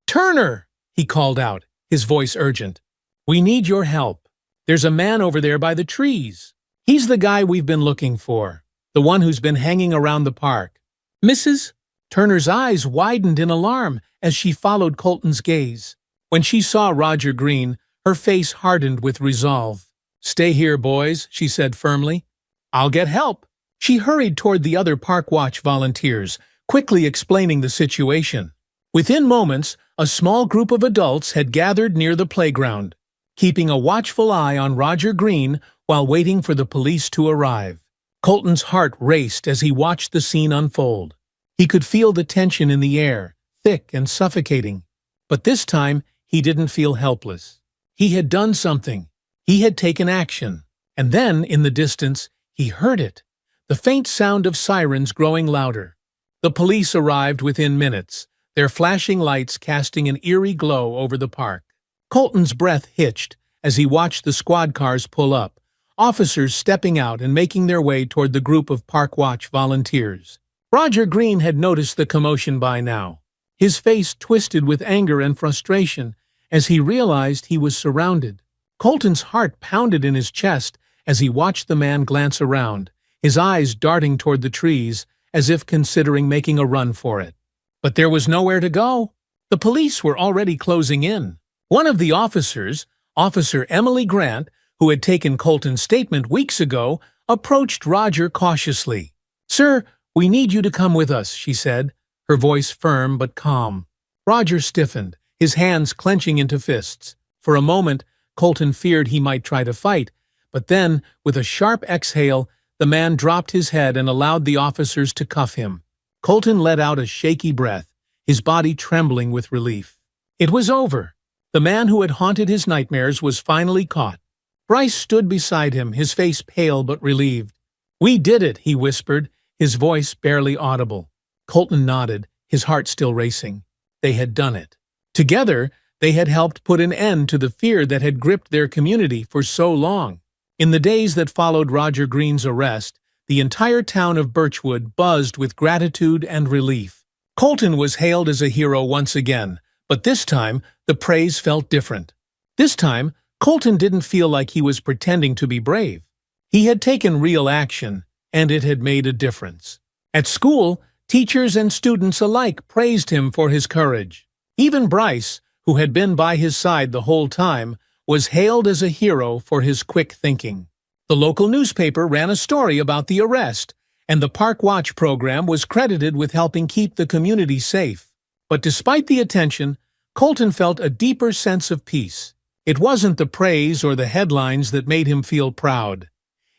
Turner," he called out, his voice urgent. "We need your help. There's a man over there by the trees. He's the guy we've been looking for, the one who's been hanging around the park." Mrs. Turner's eyes widened in alarm as she followed Colton's gaze. When she saw Roger Green, her face hardened with resolve. "Stay here, boys," she said firmly. "I'll get help." She hurried toward the other Park Watch volunteers, quickly explaining the situation. Within moments, a small group of adults had gathered near the playground, keeping a watchful eye on Roger Green while waiting for the police to arrive. Colton's heart raced as he watched the scene unfold. He could feel the tension in the air, thick and suffocating. But this time, he didn't feel helpless. He had done something. He had taken action. And then, in the distance, he heard it. The faint sound of sirens growing louder. The police arrived within minutes, their flashing lights casting an eerie glow over the park. Colton's breath hitched as he watched the squad cars pull up, officers stepping out and making their way toward the group of Park Watch volunteers. Roger Green had noticed the commotion by now. His face twisted with anger and frustration as he realized he was surrounded. Colton's heart pounded in his chest as he watched the man glance around, his eyes darting toward the trees as if considering making a run for it. But there was nowhere to go. The police were already closing in. One of the officers, Officer Emily Grant, who had taken Colton's statement weeks ago, approached Roger cautiously. "Sir, we need you to come with us," she said, her voice firm but calm. Roger stiffened, his hands clenching into fists. For a moment, Colton feared he might try to fight, but then, with a sharp exhale, the man dropped his head and allowed the officers to cuff him. Colton let out a shaky breath, his body trembling with relief. It was over. The man who had haunted his nightmares was finally caught. Bryce stood beside him, his face pale but relieved. "We did it," he whispered, his voice barely audible. Colton nodded, his heart still racing. They had done it. Together, they had helped put an end to the fear that had gripped their community for so long. In the days that followed Roger Green's arrest, the entire town of Birchwood buzzed with gratitude and relief. Colton was hailed as a hero once again, but this time, the praise felt different. This time, Colton didn't feel like he was pretending to be brave. He had taken real action, and it had made a difference. At school, teachers and students alike praised him for his courage. Even Bryce, who had been by his side the whole time, was hailed as a hero for his quick thinking. The local newspaper ran a story about the arrest, and the Park Watch program was credited with helping keep the community safe. But despite the attention, Colton felt a deeper sense of peace. It wasn't the praise or the headlines that made him feel proud.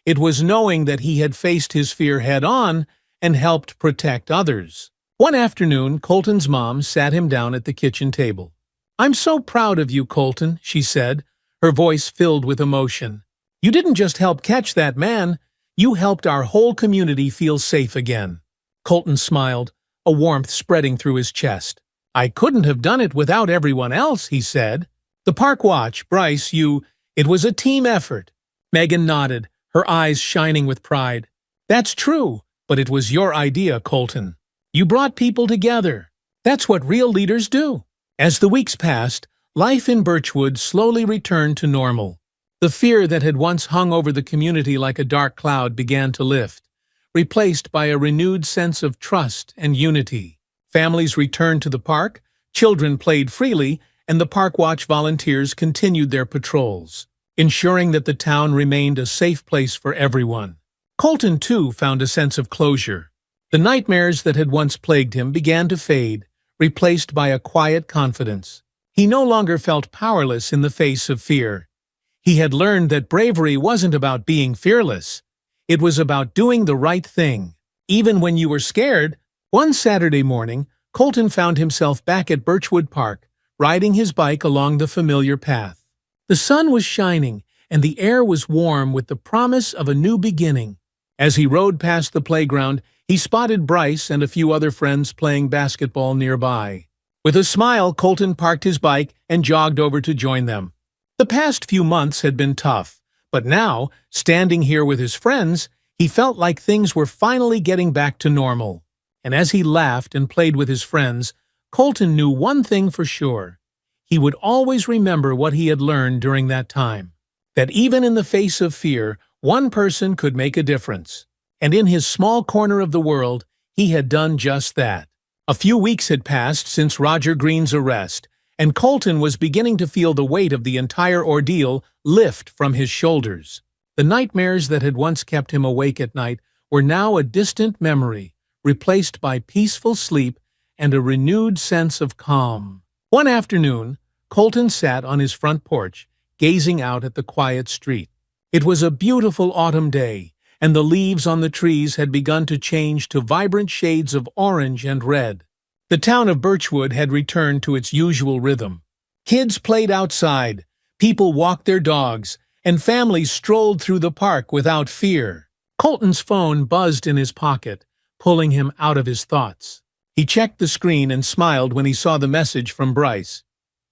It was knowing that he had faced his fear head-on and helped protect others. One afternoon, Colton's mom sat him down at the kitchen table. "I'm so proud of you, Colton," she said, her voice filled with emotion. "You didn't just help catch that man, you helped our whole community feel safe again." Colton smiled, a warmth spreading through his chest. "I couldn't have done it without everyone else," he said. "The Park Watch, Bryce, it was a team effort." Megan nodded, her eyes shining with pride. "That's true, but it was your idea, Colton. You brought people together. That's what real leaders do." As the weeks passed, life in Birchwood slowly returned to normal. The fear that had once hung over the community like a dark cloud began to lift, replaced by a renewed sense of trust and unity. Families returned to the park, children played freely, and the Park Watch volunteers continued their patrols, ensuring that the town remained a safe place for everyone. Colton, too, found a sense of closure. The nightmares that had once plagued him began to fade, replaced by a quiet confidence. He no longer felt powerless in the face of fear. He had learned that bravery wasn't about being fearless. It was about doing the right thing, even when you were scared. One Saturday morning, Colton found himself back at Birchwood Park, riding his bike along the familiar path. The sun was shining, and the air was warm with the promise of a new beginning. As he rode past the playground, he spotted Bryce and a few other friends playing basketball nearby. With a smile, Colton parked his bike and jogged over to join them. The past few months had been tough, but now, standing here with his friends, he felt like things were finally getting back to normal. And as he laughed and played with his friends, Colton knew one thing for sure. He would always remember what he had learned during that time. That even in the face of fear, one person could make a difference. And in his small corner of the world, he had done just that. A few weeks had passed since Roger Greene's arrest, and Colton was beginning to feel the weight of the entire ordeal lift from his shoulders. The nightmares that had once kept him awake at night were now a distant memory, replaced by peaceful sleep and a renewed sense of calm. One afternoon, Colton sat on his front porch, gazing out at the quiet street. It was a beautiful autumn day, and the leaves on the trees had begun to change to vibrant shades of orange and red. The town of Birchwood had returned to its usual rhythm. Kids played outside, people walked their dogs, and families strolled through the park without fear. Colton's phone buzzed in his pocket, pulling him out of his thoughts. He checked the screen and smiled when he saw the message from Bryce.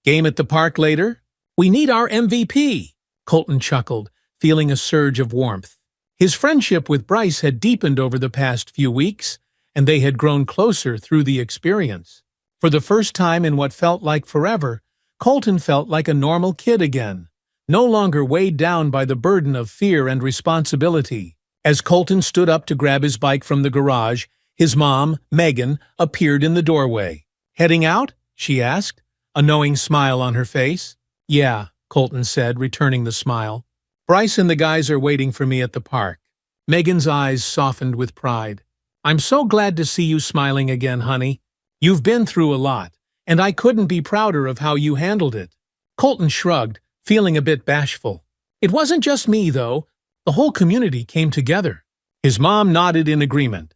"Game at the park later? We need our MVP." Colton chuckled, feeling a surge of warmth. His friendship with Bryce had deepened over the past few weeks, and they had grown closer through the experience. For the first time in what felt like forever, Colton felt like a normal kid again, no longer weighed down by the burden of fear and responsibility. As Colton stood up to grab his bike from the garage, his mom, Megan, appeared in the doorway. "Heading out?" she asked, a knowing smile on her face. "Yeah," Colton said, returning the smile. "Bryce and the guys are waiting for me at the park." Megan's eyes softened with pride. "I'm so glad to see you smiling again, honey. You've been through a lot, and I couldn't be prouder of how you handled it." Colton shrugged, feeling a bit bashful. "It wasn't just me, though. The whole community came together." His mom nodded in agreement.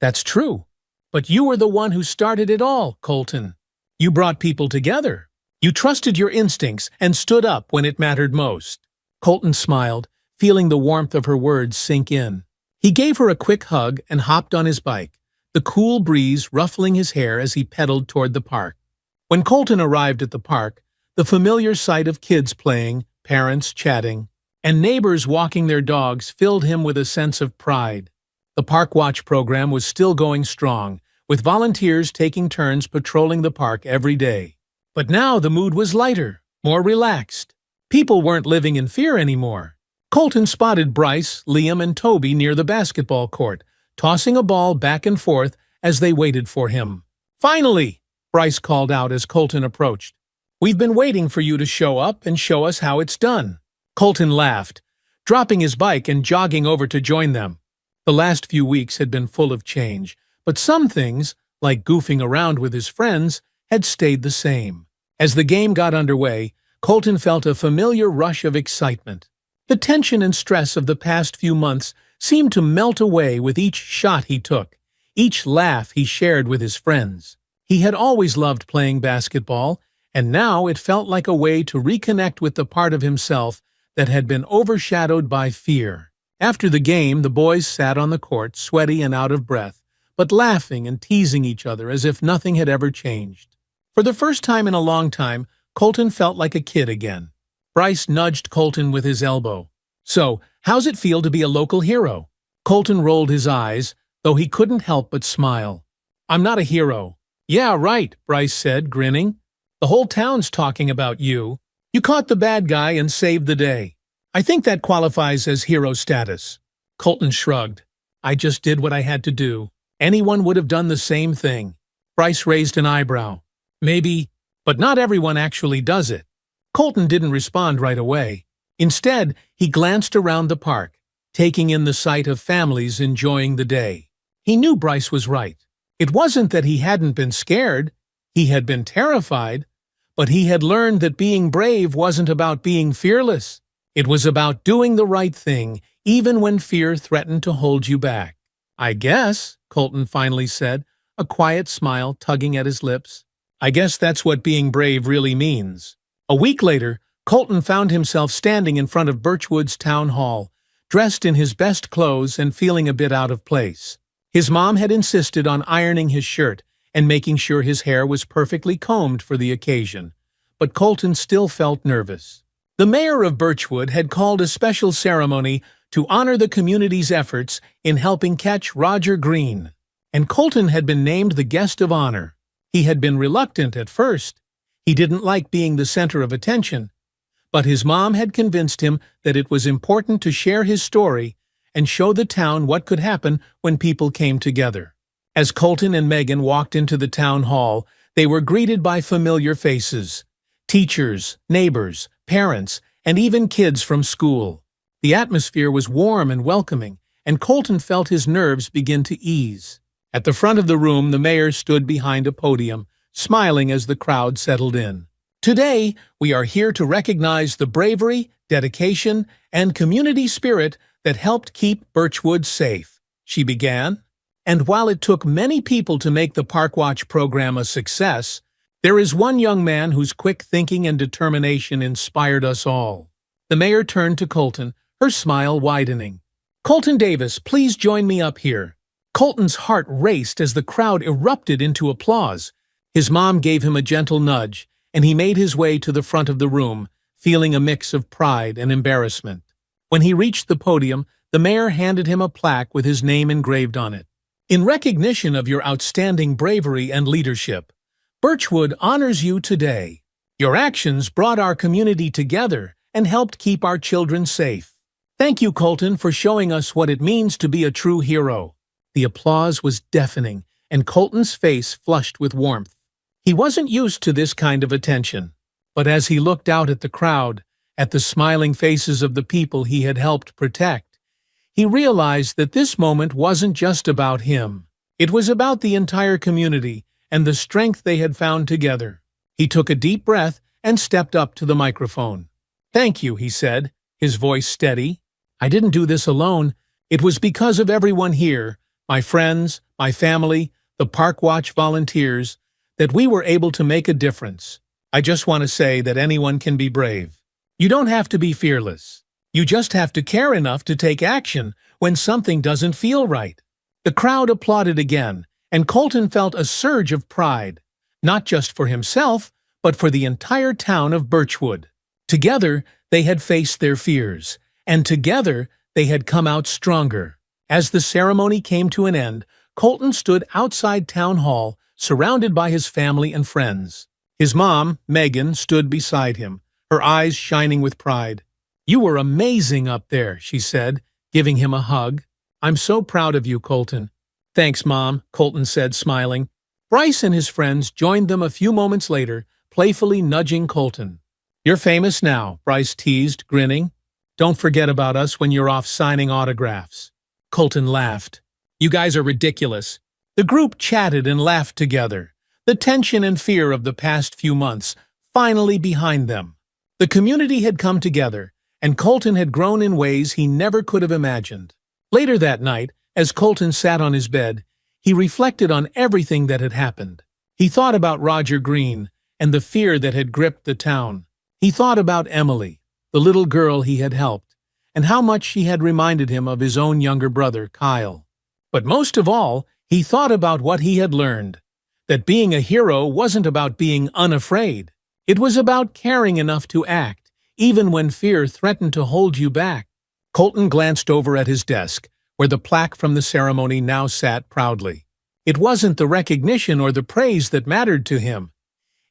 "That's true. But you were the one who started it all, Colton. You brought people together. You trusted your instincts and stood up when it mattered most." Colton smiled, feeling the warmth of her words sink in. He gave her a quick hug and hopped on his bike, the cool breeze ruffling his hair as he pedaled toward the park. When Colton arrived at the park, the familiar sight of kids playing, parents chatting, and neighbors walking their dogs filled him with a sense of pride. The Park Watch program was still going strong, with volunteers taking turns patrolling the park every day. But now the mood was lighter, more relaxed. People weren't living in fear anymore. Colton spotted Bryce, Liam, and Toby near the basketball court, tossing a ball back and forth as they waited for him. "Finally!" Bryce called out as Colton approached. "We've been waiting for you to show up and show us how it's done." Colton laughed, dropping his bike and jogging over to join them. The last few weeks had been full of change, but some things, like goofing around with his friends, had stayed the same. As the game got underway, Colton felt a familiar rush of excitement. The tension and stress of the past few months seemed to melt away with each shot he took, each laugh he shared with his friends. He had always loved playing basketball, and now it felt like a way to reconnect with the part of himself that had been overshadowed by fear. After the game, the boys sat on the court, sweaty and out of breath, but laughing and teasing each other as if nothing had ever changed. For the first time in a long time, Colton felt like a kid again. Bryce nudged Colton with his elbow. "So, how's it feel to be a local hero?" Colton rolled his eyes, though he couldn't help but smile. "I'm not a hero." "Yeah, right," Bryce said, grinning. "The whole town's talking about you. You caught the bad guy and saved the day." I think that qualifies as hero status. Colton shrugged. I just did what I had to do. Anyone would have done the same thing. Bryce raised an eyebrow. Maybe, but not everyone actually does it. Colton didn't respond right away. Instead, he glanced around the park, taking in the sight of families enjoying the day. He knew Bryce was right. It wasn't that he hadn't been scared. He had been terrified. But he had learned that being brave wasn't about being fearless. It was about doing the right thing, even when fear threatened to hold you back. I guess, Colton finally said, a quiet smile tugging at his lips. I guess that's what being brave really means. A week later, Colton found himself standing in front of Birchwood's town hall, dressed in his best clothes and feeling a bit out of place. His mom had insisted on ironing his shirt and making sure his hair was perfectly combed for the occasion, but Colton still felt nervous. The mayor of Birchwood had called a special ceremony to honor the community's efforts in helping catch Roger Green, and Colton had been named the guest of honor. He had been reluctant at first. He didn't like being the center of attention, but his mom had convinced him that it was important to share his story and show the town what could happen when people came together. As Colton and Megan walked into the town hall, they were greeted by familiar faces: teachers, neighbors, parents, and even kids from school. The atmosphere was warm and welcoming, and Colton felt his nerves begin to ease. At the front of the room, the mayor stood behind a podium, smiling as the crowd settled in. Today, we are here to recognize the bravery, dedication, and community spirit that helped keep Birchwood safe, she began. And while it took many people to make the Parkwatch program a success, there is one young man whose quick thinking and determination inspired us all. The mayor turned to Colton, her smile widening. Colton Davis, please join me up here. Colton's heart raced as the crowd erupted into applause. His mom gave him a gentle nudge, and he made his way to the front of the room, feeling a mix of pride and embarrassment. When he reached the podium, the mayor handed him a plaque with his name engraved on it. In recognition of your outstanding bravery and leadership, Birchwood honors you today. Your actions brought our community together and helped keep our children safe. Thank you, Colton, for showing us what it means to be a true hero. The applause was deafening, and Colton's face flushed with warmth. He wasn't used to this kind of attention, but as he looked out at the crowd, at the smiling faces of the people he had helped protect, he realized that this moment wasn't just about him. It was about the entire community and the strength they had found together. He took a deep breath and stepped up to the microphone. Thank you, he said, his voice steady. I didn't do this alone. It was because of everyone here, my friends, my family, the Parkwatch volunteers, that we were able to make a difference. I just want to say that anyone can be brave. You don't have to be fearless. You just have to care enough to take action when something doesn't feel right. The crowd applauded again, and Colton felt a surge of pride, not just for himself, but for the entire town of Birchwood. Together, they had faced their fears, and together, they had come out stronger. As the ceremony came to an end, Colton stood outside Town Hall, surrounded by his family and friends. His mom, Megan, stood beside him, her eyes shining with pride. You were amazing up there, she said, giving him a hug. I'm so proud of you, Colton. Thanks, Mom, Colton said, smiling. Bryce and his friends joined them a few moments later, playfully nudging Colton. You're famous now, Bryce teased, grinning. Don't forget about us when you're off signing autographs. Colton laughed. You guys are ridiculous. The group chatted and laughed together, the tension and fear of the past few months finally behind them. The community had come together, and Colton had grown in ways he never could have imagined. Later that night, as Colton sat on his bed, he reflected on everything that had happened. He thought about Roger Green and the fear that had gripped the town. He thought about Emily, the little girl he had helped, and how much she had reminded him of his own younger brother, Kyle. But most of all, he thought about what he had learned, that being a hero wasn't about being unafraid. It was about caring enough to act, even when fear threatened to hold you back. Colton glanced over at his desk, where the plaque from the ceremony now sat proudly. It wasn't the recognition or the praise that mattered to him.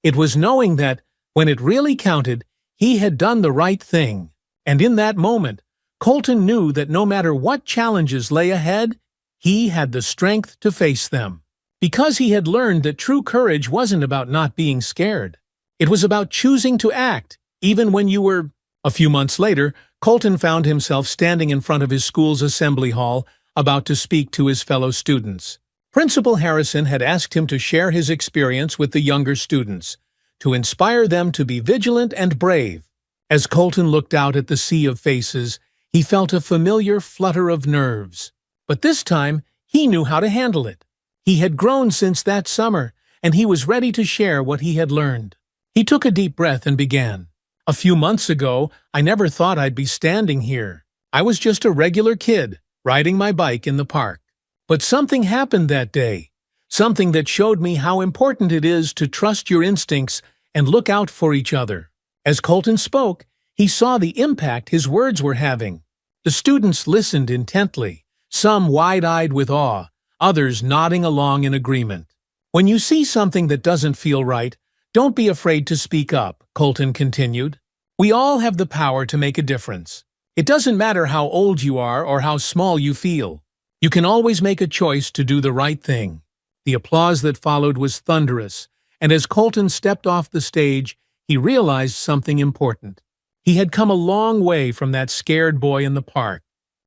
It was knowing that, when it really counted, he had done the right thing. And in that moment, Colton knew that no matter what challenges lay ahead, he had the strength to face them. Because he had learned that true courage wasn't about not being scared. It was about choosing to act, even when you were... A few months later, Colton found himself standing in front of his school's assembly hall, about to speak to his fellow students. Principal Harrison had asked him to share his experience with the younger students, to inspire them to be vigilant and brave. As Colton looked out at the sea of faces, he felt a familiar flutter of nerves. But this time, he knew how to handle it. He had grown since that summer, and he was ready to share what he had learned. He took a deep breath and began. A few months ago, I never thought I'd be standing here. I was just a regular kid, riding my bike in the park. But something happened that day, something that showed me how important it is to trust your instincts and look out for each other. As Colton spoke, he saw the impact his words were having. The students listened intently, some wide-eyed with awe, others nodding along in agreement. When you see something that doesn't feel right, don't be afraid to speak up, Colton continued. We all have the power to make a difference. It doesn't matter how old you are or how small you feel. You can always make a choice to do the right thing. The applause that followed was thunderous, and as Colton stepped off the stage, he realized something important. He had come a long way from that scared boy in the park,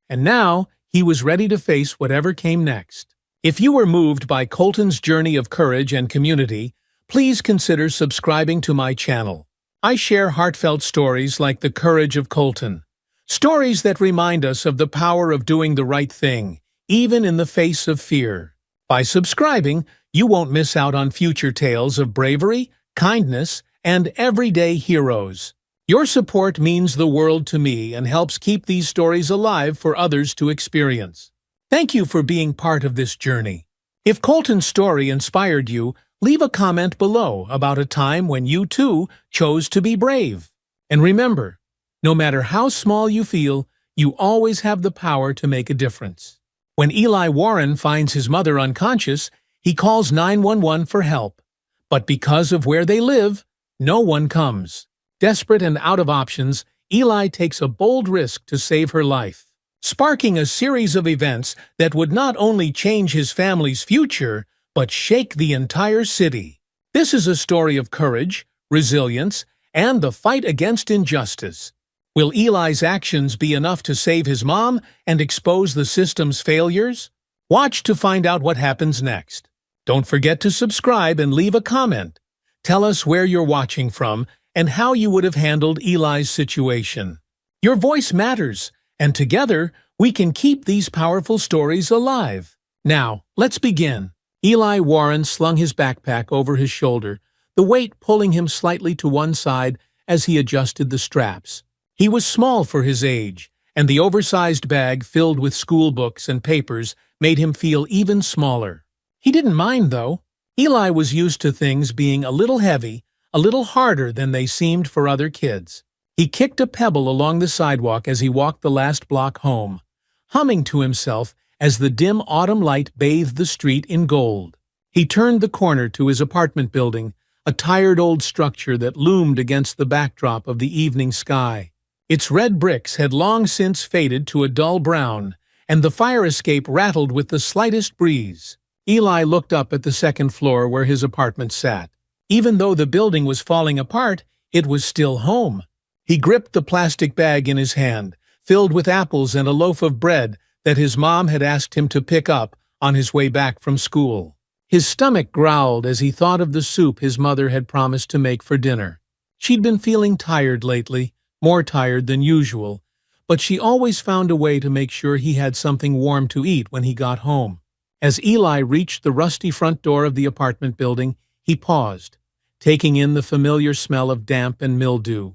and now he was ready to face whatever came next. If you were moved by Colton's journey of courage and community, please consider subscribing to my channel. I share heartfelt stories like the courage of Colton. Stories that remind us of the power of doing the right thing, even in the face of fear. By subscribing, you won't miss out on future tales of bravery, kindness, and everyday heroes. Your support means the world to me and helps keep these stories alive for others to experience. Thank you for being part of this journey. If Colton's story inspired you, leave a comment below about a time when you too chose to be brave. And remember, no matter how small you feel, you always have the power to make a difference. When Eli Warren finds his mother unconscious, he calls 911 for help. But because of where they live, no one comes. Desperate and out of options, Eli takes a bold risk to save her life, sparking a series of events that would not only change his family's future, but shake the entire city. This is a story of courage, resilience, and the fight against injustice. Will Eli's actions be enough to save his mom and expose the system's failures? Watch to find out what happens next. Don't forget to subscribe and leave a comment. Tell us where you're watching from and how you would have handled Eli's situation. Your voice matters, and together we can keep these powerful stories alive. Now, let's begin. Eli Warren slung his backpack over his shoulder, the weight pulling him slightly to one side as he adjusted the straps. He was small for his age, and the oversized bag filled with school books and papers made him feel even smaller. He didn't mind, though. Eli was used to things being a little heavy, a little harder than they seemed for other kids. He kicked a pebble along the sidewalk as he walked the last block home, humming to himself as the dim autumn light bathed the street in gold. He turned the corner to his apartment building, a tired old structure that loomed against the backdrop of the evening sky. Its red bricks had long since faded to a dull brown, and the fire escape rattled with the slightest breeze. Eli looked up at the second floor where his apartment sat. Even though the building was falling apart, it was still home. He gripped the plastic bag in his hand, filled with apples and a loaf of bread that his mom had asked him to pick up on his way back from school. His stomach growled as he thought of the soup his mother had promised to make for dinner. She'd been feeling tired lately, more tired than usual, but she always found a way to make sure he had something warm to eat when he got home. As Eli reached the rusty front door of the apartment building, he paused, taking in the familiar smell of damp and mildew.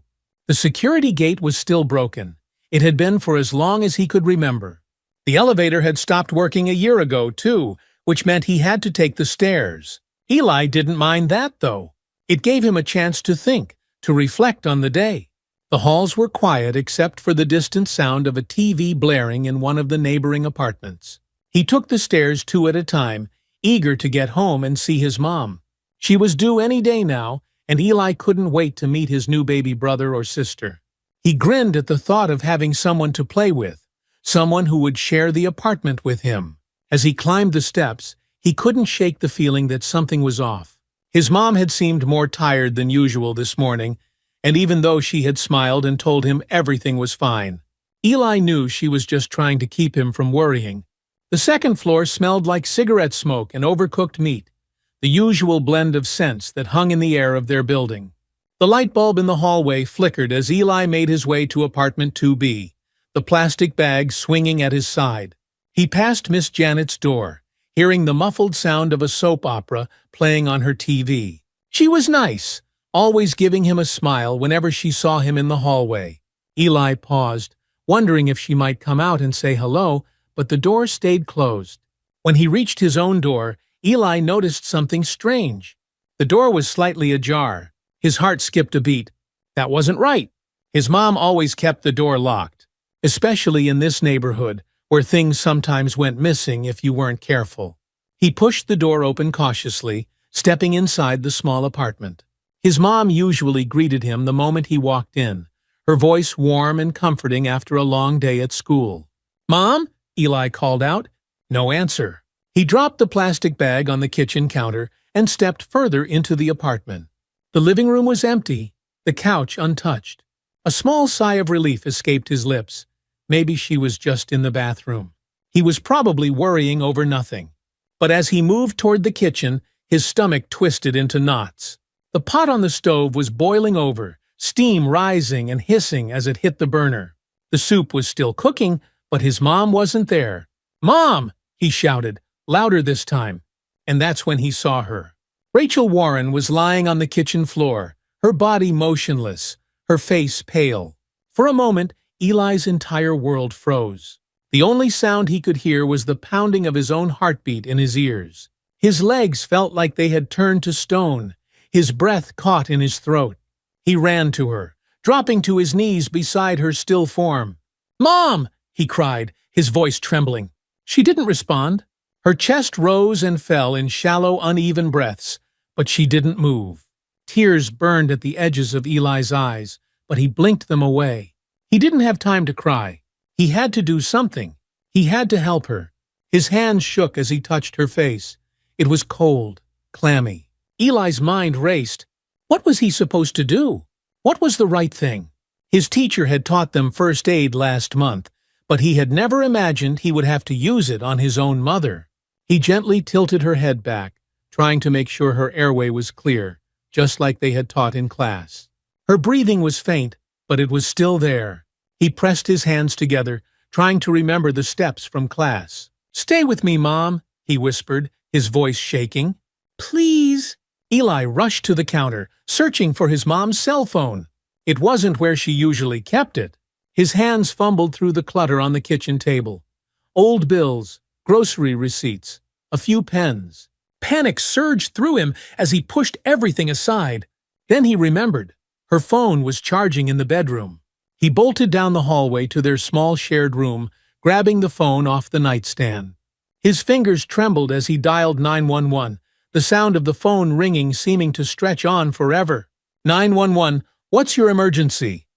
The security gate was still broken. It had been for as long as he could remember. The elevator had stopped working a year ago, too, which meant he had to take the stairs. Eli didn't mind that, though. It gave him a chance to think, to reflect on the day. The halls were quiet except for the distant sound of a TV blaring in one of the neighboring apartments. He took the stairs 2 at a time, eager to get home and see his mom. She was due any day now, and Eli couldn't wait to meet his new baby brother or sister. He grinned at the thought of having someone to play with, someone who would share the apartment with him. As he climbed the steps, he couldn't shake the feeling that something was off. His mom had seemed more tired than usual this morning, and even though she had smiled and told him everything was fine, Eli knew she was just trying to keep him from worrying. The second floor smelled like cigarette smoke and overcooked meat, the usual blend of scents that hung in the air of their building. The light bulb in the hallway flickered as Eli made his way to apartment 2B, the plastic bag swinging at his side. He passed Miss Janet's door, hearing the muffled sound of a soap opera playing on her TV. She was nice, always giving him a smile whenever she saw him in the hallway. Eli paused, wondering if she might come out and say hello, but the door stayed closed. When he reached his own door, Eli noticed something strange. The door was slightly ajar. His heart skipped a beat. That wasn't right. His mom always kept the door locked, especially in this neighborhood, where things sometimes went missing if you weren't careful. He pushed the door open cautiously, stepping inside the small apartment. His mom usually greeted him the moment he walked in, her voice warm and comforting after a long day at school. "Mom?" Eli called out. No answer. He dropped the plastic bag on the kitchen counter and stepped further into the apartment. The living room was empty, the couch untouched. A small sigh of relief escaped his lips. Maybe she was just in the bathroom. He was probably worrying over nothing. But as he moved toward the kitchen, his stomach twisted into knots. The pot on the stove was boiling over, steam rising and hissing as it hit the burner. The soup was still cooking, but his mom wasn't there. "Mom!" he shouted, louder this time. And that's when he saw her. Rachel Warren was lying on the kitchen floor, her body motionless, her face pale. For a moment, Eli's entire world froze. The only sound he could hear was the pounding of his own heartbeat in his ears. His legs felt like they had turned to stone, his breath caught in his throat. He ran to her, dropping to his knees beside her still form. "Mom!" he cried, his voice trembling. She didn't respond. Her chest rose and fell in shallow, uneven breaths, but she didn't move. Tears burned at the edges of Eli's eyes, but he blinked them away. He didn't have time to cry. He had to do something. He had to help her. His hands shook as he touched her face. It was cold, clammy. Eli's mind raced. What was he supposed to do? What was the right thing? His teacher had taught them first aid last month, but he had never imagined he would have to use it on his own mother. He gently tilted her head back, trying to make sure her airway was clear, just like they had taught in class. Her breathing was faint, but it was still there. He pressed his hands together, trying to remember the steps from class. "Stay with me, Mom," he whispered, his voice shaking. "Please." Eli rushed to the counter, searching for his mom's cell phone. It wasn't where she usually kept it. His hands fumbled through the clutter on the kitchen table. Old bills, grocery receipts, a few pens. Panic surged through him as he pushed everything aside. Then he remembered. Her phone was charging in the bedroom. He bolted down the hallway to their small shared room, grabbing the phone off the nightstand. His fingers trembled as he dialed 911, the sound of the phone ringing seeming to stretch on forever. 911, what's your emergency?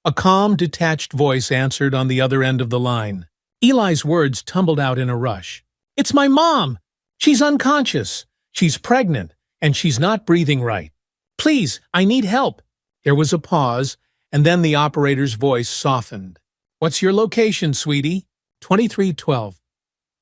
A calm, detached voice answered on the other end of the line. Eli's words tumbled out in a rush. "It's my mom! She's unconscious. She's pregnant, and she's not breathing right. Please, I need help." There was a pause, and then the operator's voice softened. "What's your location, sweetie?" 2312.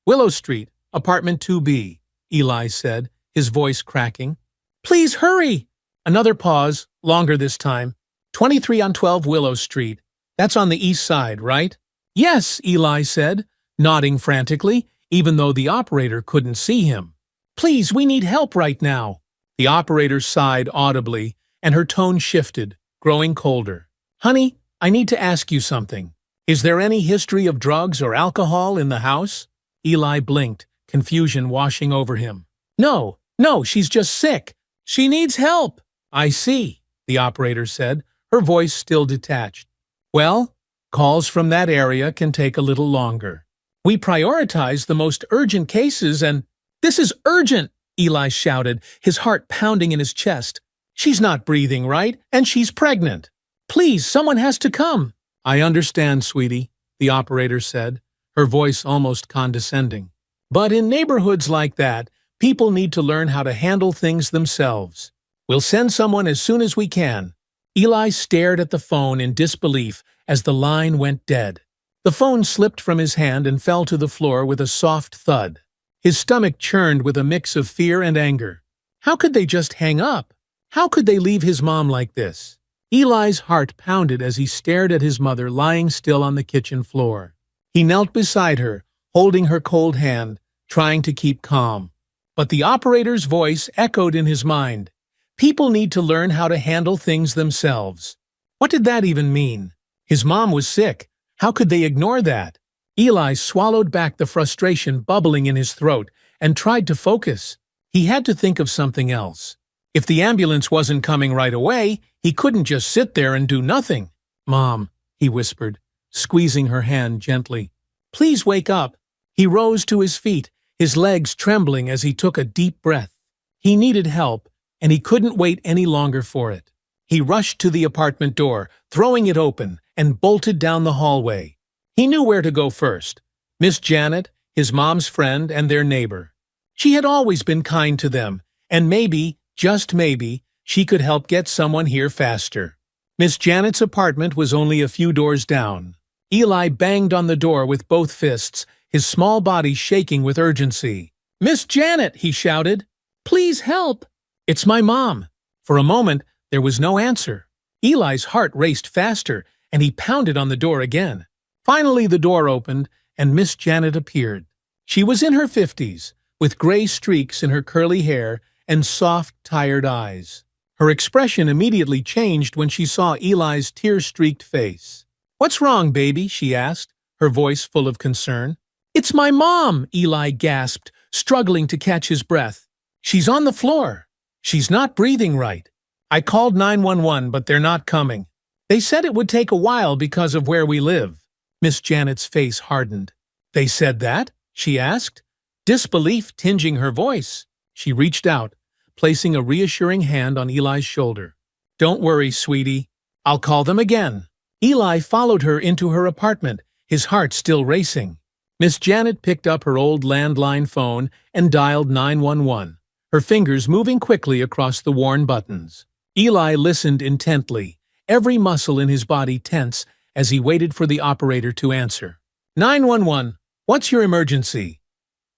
"Willow Street, apartment 2B, Eli said, his voice cracking. "Please hurry!" Another pause, longer this time. 23 on 12 Willow Street. That's on the east side, right? "Yes," Eli said, nodding frantically, even though the operator couldn't see him. "Please, we need help right now." The operator sighed audibly, and her tone shifted, growing colder. "Honey, I need to ask you something. Is there any history of drugs or alcohol in the house?" Eli blinked, confusion washing over him. No, she's just sick. She needs help." "I see," the operator said, her voice still detached. "Well, calls from that area can take a little longer. We prioritize the most urgent cases and—" "This is urgent!" Eli shouted, his heart pounding in his chest. "She's not breathing right, and she's pregnant. Please, someone has to come." "I understand, sweetie," the operator said, her voice almost condescending. "But in neighborhoods like that, people need to learn how to handle things themselves. We'll send someone as soon as we can." Eli stared at the phone in disbelief as the line went dead. The phone slipped from his hand and fell to the floor with a soft thud. His stomach churned with a mix of fear and anger. How could they just hang up? How could they leave his mom like this? Eli's heart pounded as he stared at his mother lying still on the kitchen floor. He knelt beside her, holding her cold hand, trying to keep calm. But the operator's voice echoed in his mind. People need to learn how to handle things themselves. What did that even mean? His mom was sick. How could they ignore that? Eli swallowed back the frustration bubbling in his throat and tried to focus. He had to think of something else. If the ambulance wasn't coming right away, he couldn't just sit there and do nothing. "Mom," he whispered, squeezing her hand gently. "Please wake up." He rose to his feet, his legs trembling as he took a deep breath. He needed help, and he couldn't wait any longer for it. He rushed to the apartment door, throwing it open, and bolted down the hallway. He knew where to go first. Miss Janet, his mom's friend and their neighbor. She had always been kind to them, and maybe, just maybe, she could help get someone here faster. Miss Janet's apartment was only a few doors down. Eli banged on the door with both fists, his small body shaking with urgency. "Miss Janet," he shouted. "Please help." "It's my mom." For a moment, there was no answer. Eli's heart raced faster, and he pounded on the door again. Finally, the door opened, and Miss Janet appeared. She was in her 50s, with gray streaks in her curly hair and soft, tired eyes. Her expression immediately changed when she saw Eli's tear-streaked face. "What's wrong, baby?" she asked, her voice full of concern. "It's my mom," Eli gasped, struggling to catch his breath. "She's on the floor. She's not breathing right. I called 911, but they're not coming. They said it would take a while because of where we live." Miss Janet's face hardened. "They said that?" she asked, disbelief tinging her voice. She reached out, placing a reassuring hand on Eli's shoulder. "Don't worry, sweetie. I'll call them again." Eli followed her into her apartment, his heart still racing. Miss Janet picked up her old landline phone and dialed 911, her fingers moving quickly across the worn buttons. Eli listened intently, every muscle in his body tense as he waited for the operator to answer. 911, what's your emergency?"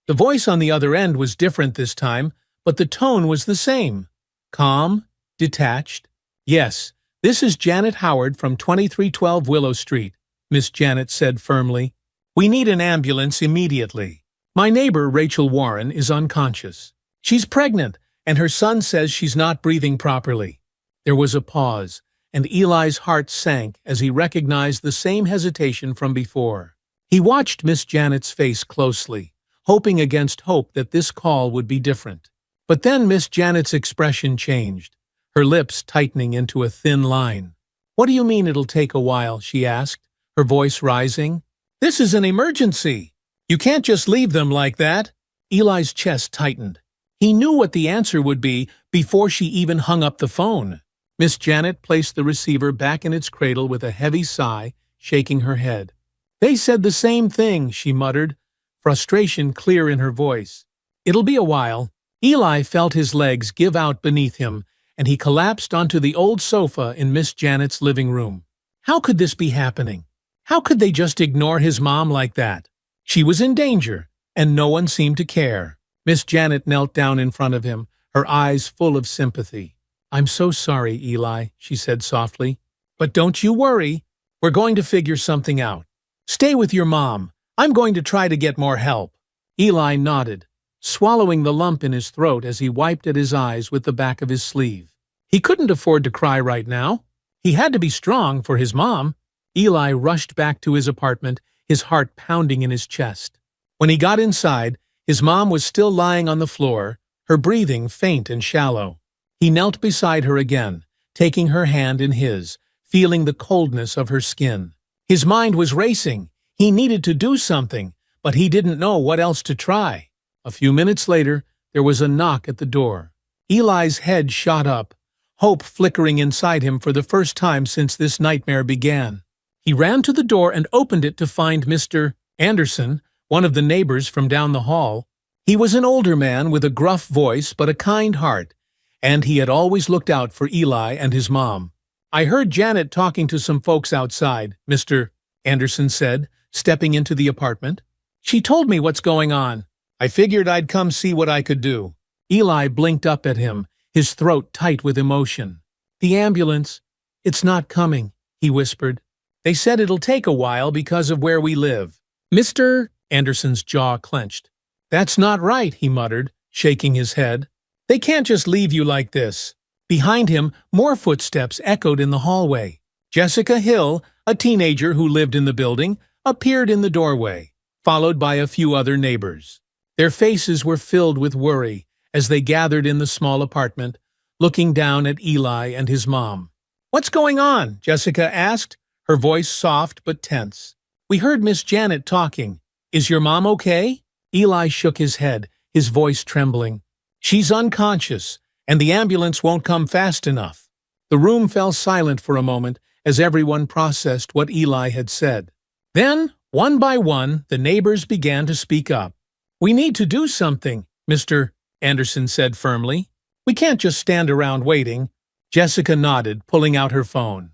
The voice on the other end was different this time, but the tone was the same. Calm, detached. "Yes, this is Janet Howard from 2312 Willow Street," Miss Janet said firmly. "We need an ambulance immediately. My neighbor, Rachel Warren, is unconscious. She's pregnant, and her son says she's not breathing properly." There was a pause, and Eli's heart sank as he recognized the same hesitation from before. He watched Miss Janet's face closely, hoping against hope that this call would be different. But then Miss Janet's expression changed, her lips tightening into a thin line. "What do you mean it'll take a while?" she asked, her voice rising. "This is an emergency. You can't just leave them like that." Eli's chest tightened. He knew what the answer would be before she even hung up the phone. Miss Janet placed the receiver back in its cradle with a heavy sigh, shaking her head. "They said the same thing," she muttered, frustration clear in her voice. "It'll be a while." Eli felt his legs give out beneath him, and he collapsed onto the old sofa in Miss Janet's living room. How could this be happening? How could they just ignore his mom like that? She was in danger, and no one seemed to care. Miss Janet knelt down in front of him, her eyes full of sympathy. "I'm so sorry, Eli," she said softly. "But don't you worry. We're going to figure something out. Stay with your mom. I'm going to try to get more help." Eli nodded, swallowing the lump in his throat as he wiped at his eyes with the back of his sleeve. He couldn't afford to cry right now. He had to be strong for his mom. Eli rushed back to his apartment, his heart pounding in his chest. When he got inside, his mom was still lying on the floor, her breathing faint and shallow. He knelt beside her again, taking her hand in his, feeling the coldness of her skin. His mind was racing. He needed to do something, but he didn't know what else to try. A few minutes later, there was a knock at the door. Eli's head shot up, hope flickering inside him for the first time since this nightmare began. He ran to the door and opened it to find Mr. Anderson, one of the neighbors from down the hall. He was an older man with a gruff voice but a kind heart, and he had always looked out for Eli and his mom. "I heard Janet talking to some folks outside," Mr. Anderson said, stepping into the apartment. "She told me what's going on. I figured I'd come see what I could do." Eli blinked up at him, his throat tight with emotion. "The ambulance, it's not coming," he whispered. "They said it'll take a while because of where we live." Mr. Anderson's jaw clenched. "That's not right," he muttered, shaking his head. "They can't just leave you like this." Behind him, more footsteps echoed in the hallway. Jessica Hill, a teenager who lived in the building, appeared in the doorway, followed by a few other neighbors. Their faces were filled with worry as they gathered in the small apartment, looking down at Eli and his mom. "What's going on?" Jessica asked, her voice soft but tense. "We heard Miss Janet talking. Is your mom okay?" Eli shook his head, his voice trembling. "She's unconscious, and the ambulance won't come fast enough." The room fell silent for a moment as everyone processed what Eli had said. Then, one by one, the neighbors began to speak up. "We need to do something," Mr. Anderson said firmly. "We can't just stand around waiting." Jessica nodded, pulling out her phone.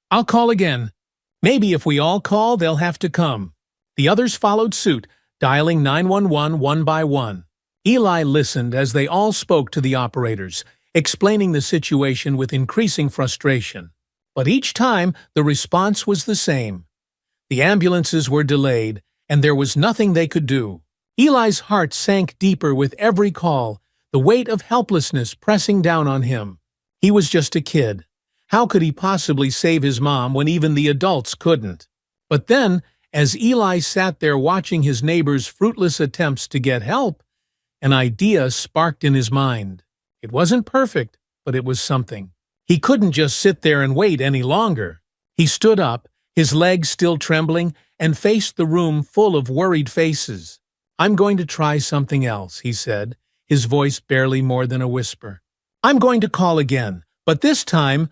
"I'll call again. Maybe if we all call, they'll have to come." The others followed suit, dialing 911 one by one. Eli listened as they all spoke to the operators, explaining the situation with increasing frustration. But each time, the response was the same. The ambulances were delayed, and there was nothing they could do. Eli's heart sank deeper with every call, the weight of helplessness pressing down on him. He was just a kid. How could he possibly save his mom when even the adults couldn't? But then, as Eli sat there watching his neighbors' fruitless attempts to get help, an idea sparked in his mind. It wasn't perfect, but it was something. He couldn't just sit there and wait any longer. He stood up, his legs still trembling, and faced the room full of worried faces. "I'm going to try something else," he said, his voice barely more than a whisper. "I'm going to call again, but this time,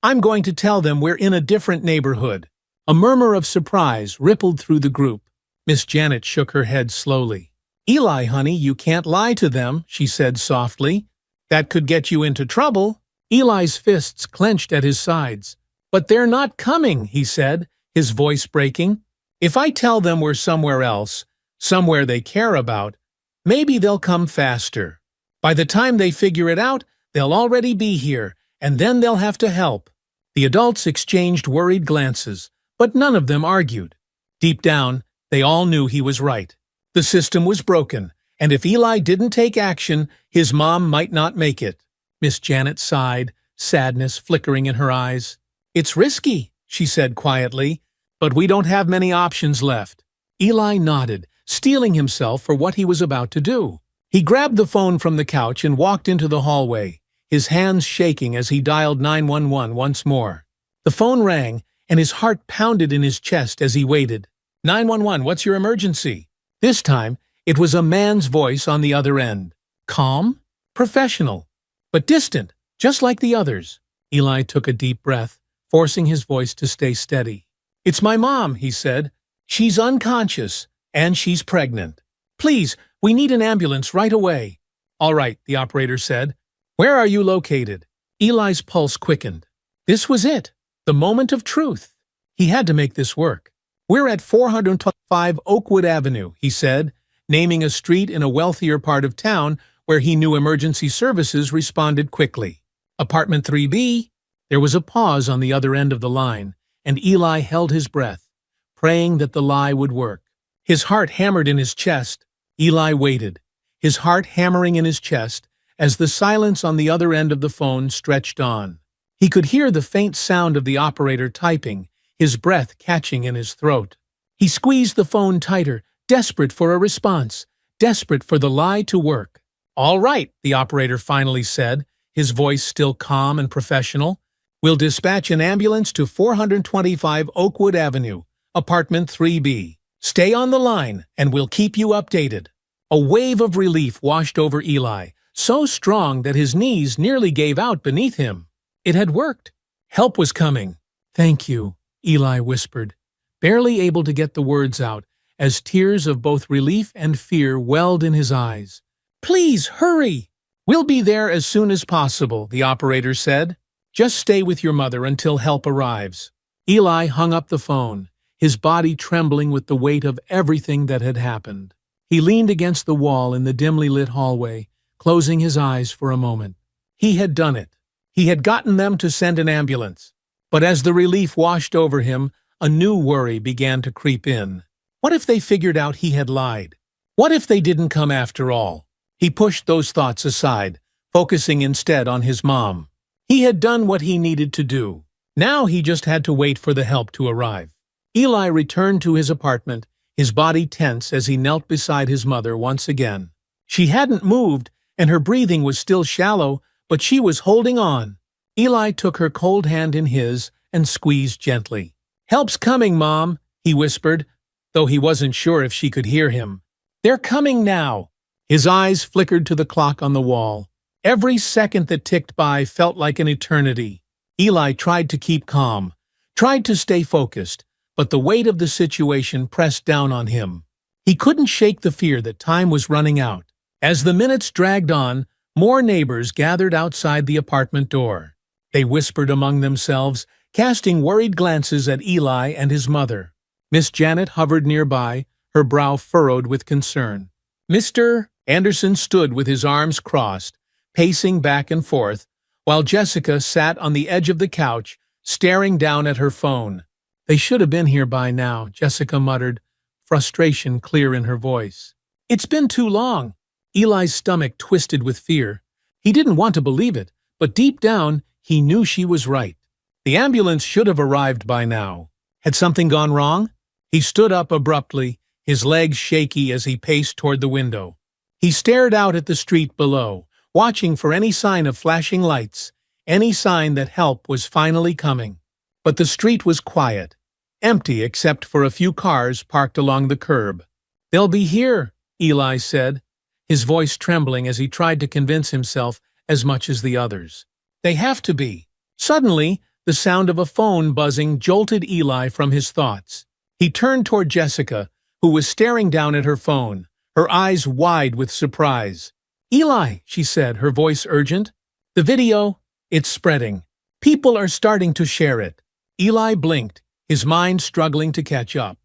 I'm going to tell them we're in a different neighborhood." A murmur of surprise rippled through the group. Miss Janet shook her head slowly. "Eli, honey, you can't lie to them," she said softly. "That could get you into trouble." Eli's fists clenched at his sides. "But they're not coming," he said, his voice breaking. "If I tell them we're somewhere else, somewhere they care about, maybe they'll come faster. By the time they figure it out, they'll already be here, and then they'll have to help." The adults exchanged worried glances, but none of them argued. Deep down, they all knew he was right. The system was broken, and if Eli didn't take action, his mom might not make it. Miss Janet sighed, sadness flickering in her eyes. "It's risky," she said quietly, "but we don't have many options left." Eli nodded, steeling himself for what he was about to do. He grabbed the phone from the couch and walked into the hallway, his hands shaking as he dialed 911 once more. The phone rang, and his heart pounded in his chest as he waited. "911, what's your emergency?" This time, it was a man's voice on the other end. Calm, professional, but distant, just like the others. Eli took a deep breath, forcing his voice to stay steady. "It's my mom," he said. "She's unconscious, and she's pregnant. Please, we need an ambulance right away." "All right," the operator said. "Where are you located?" Eli's pulse quickened. This was it, the moment of truth. He had to make this work. "We're at 425 Oakwood Avenue," he said, naming a street in a wealthier part of town where he knew emergency services responded quickly. "Apartment 3B." There was a pause on the other end of the line, and Eli held his breath, praying that the lie would work. His heart hammered in his chest. Eli waited, his heart hammering in his chest, as the silence on the other end of the phone stretched on. He could hear the faint sound of the operator typing, his breath catching in his throat. He squeezed the phone tighter, desperate for a response, desperate for the lie to work. "All right," the operator finally said, his voice still calm and professional. "We'll dispatch an ambulance to 425 Oakwood Avenue, apartment 3B. Stay on the line, and we'll keep you updated." A wave of relief washed over Eli, so strong that his knees nearly gave out beneath him. It had worked. Help was coming. "Thank you," Eli whispered, barely able to get the words out, as tears of both relief and fear welled in his eyes. "Please, hurry! We'll be there as soon as possible," the operator said. "Just stay with your mother until help arrives." Eli hung up the phone, his body trembling with the weight of everything that had happened. He leaned against the wall in the dimly lit hallway, closing his eyes for a moment. He had done it. He had gotten them to send an ambulance. But as the relief washed over him, a new worry began to creep in. What if they figured out he had lied? What if they didn't come after all? He pushed those thoughts aside, focusing instead on his mom. He had done what he needed to do. Now he just had to wait for the help to arrive. Eli returned to his apartment, his body tense as he knelt beside his mother once again. She hadn't moved, and her breathing was still shallow, but she was holding on. Eli took her cold hand in his and squeezed gently. "Help's coming, Mom," he whispered, though he wasn't sure if she could hear him. "They're coming now." His eyes flickered to the clock on the wall. Every second that ticked by felt like an eternity. Eli tried to keep calm, tried to stay focused, but the weight of the situation pressed down on him. He couldn't shake the fear that time was running out. As the minutes dragged on, more neighbors gathered outside the apartment door. They whispered among themselves, casting worried glances at Eli and his mother. Miss Janet hovered nearby, her brow furrowed with concern. Mr. Anderson stood with his arms crossed, pacing back and forth, while Jessica sat on the edge of the couch, staring down at her phone. "They should have been here by now," Jessica muttered, frustration clear in her voice. "It's been too long." Eli's stomach twisted with fear. He didn't want to believe it, but deep down, he knew she was right. The ambulance should have arrived by now. Had something gone wrong? He stood up abruptly, his legs shaky as he paced toward the window. He stared out at the street below, watching for any sign of flashing lights, any sign that help was finally coming. But the street was quiet, empty except for a few cars parked along the curb. "They'll be here," Eli said, his voice trembling as he tried to convince himself as much as the others. "They have to be." Suddenly, the sound of a phone buzzing jolted Eli from his thoughts. He turned toward Jessica, who was staring down at her phone, her eyes wide with surprise. "Eli," she said, her voice urgent. "The video, it's spreading. People are starting to share it." Eli blinked, his mind struggling to catch up.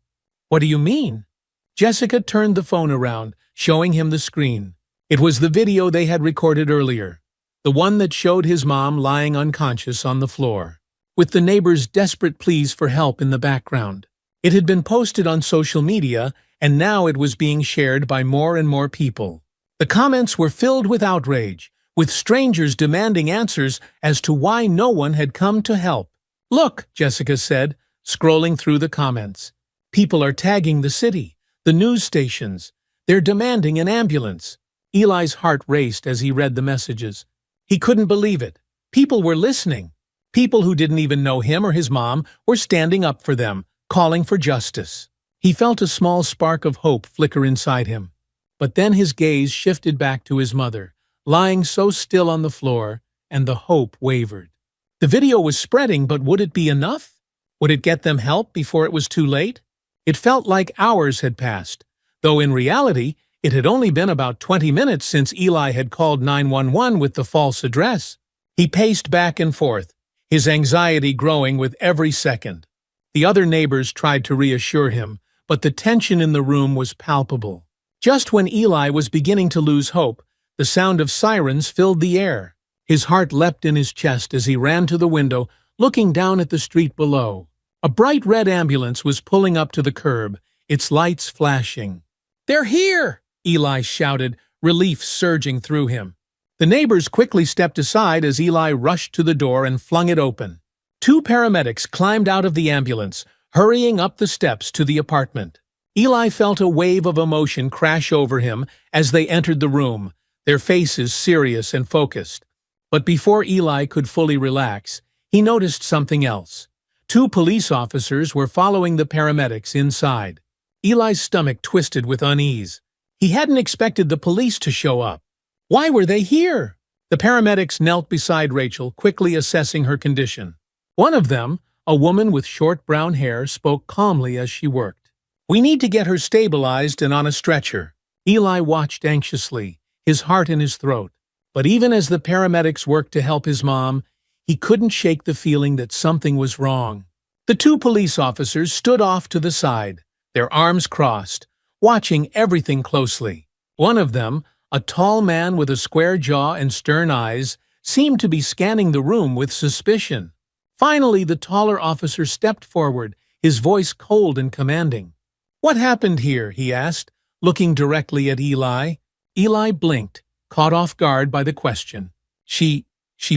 "What do you mean?" Jessica turned the phone around, showing him the screen. It was the video they had recorded earlier, the one that showed his mom lying unconscious on the floor, with the neighbors' desperate pleas for help in the background. It had been posted on social media, and now it was being shared by more and more people. The comments were filled with outrage, with strangers demanding answers as to why no one had come to help. "Look," Jessica said, scrolling through the comments. "People are tagging the city, the news stations. They're demanding an ambulance." Eli's heart raced as he read the messages. He couldn't believe it. People were listening. People who didn't even know him or his mom were standing up for them, calling for justice. He felt a small spark of hope flicker inside him. But then his gaze shifted back to his mother, lying so still on the floor, and the hope wavered. The video was spreading, but would it be enough? Would it get them help before it was too late? It felt like hours had passed, though in reality, it had only been about 20 minutes since Eli had called 911 with the false address. He paced back and forth, his anxiety growing with every second. The other neighbors tried to reassure him, but the tension in the room was palpable. Just when Eli was beginning to lose hope, the sound of sirens filled the air. His heart leapt in his chest as he ran to the window, looking down at the street below. A bright red ambulance was pulling up to the curb, its lights flashing. "They're here!" Eli shouted, relief surging through him. The neighbors quickly stepped aside as Eli rushed to the door and flung it open. Two paramedics climbed out of the ambulance, hurrying up the steps to the apartment. Eli felt a wave of emotion crash over him as they entered the room, their faces serious and focused. But before Eli could fully relax, he noticed something else. Two police officers were following the paramedics inside. Eli's stomach twisted with unease. He hadn't expected the police to show up. Why were they here? The paramedics knelt beside Rachel, quickly assessing her condition. One of them, A woman with short brown hair spoke calmly as she worked. "We need to get her stabilized and on a stretcher." Eli watched anxiously, his heart in his throat. But even as the paramedics worked to help his mom, he couldn't shake the feeling that something was wrong. The two police officers stood off to the side, their arms crossed, watching everything closely. One of them, a tall man with a square jaw and stern eyes, seemed to be scanning the room with suspicion. Finally, the taller officer stepped forward, his voice cold and commanding. "What happened here?" he asked, looking directly at Eli. Eli blinked, caught off guard by the question. She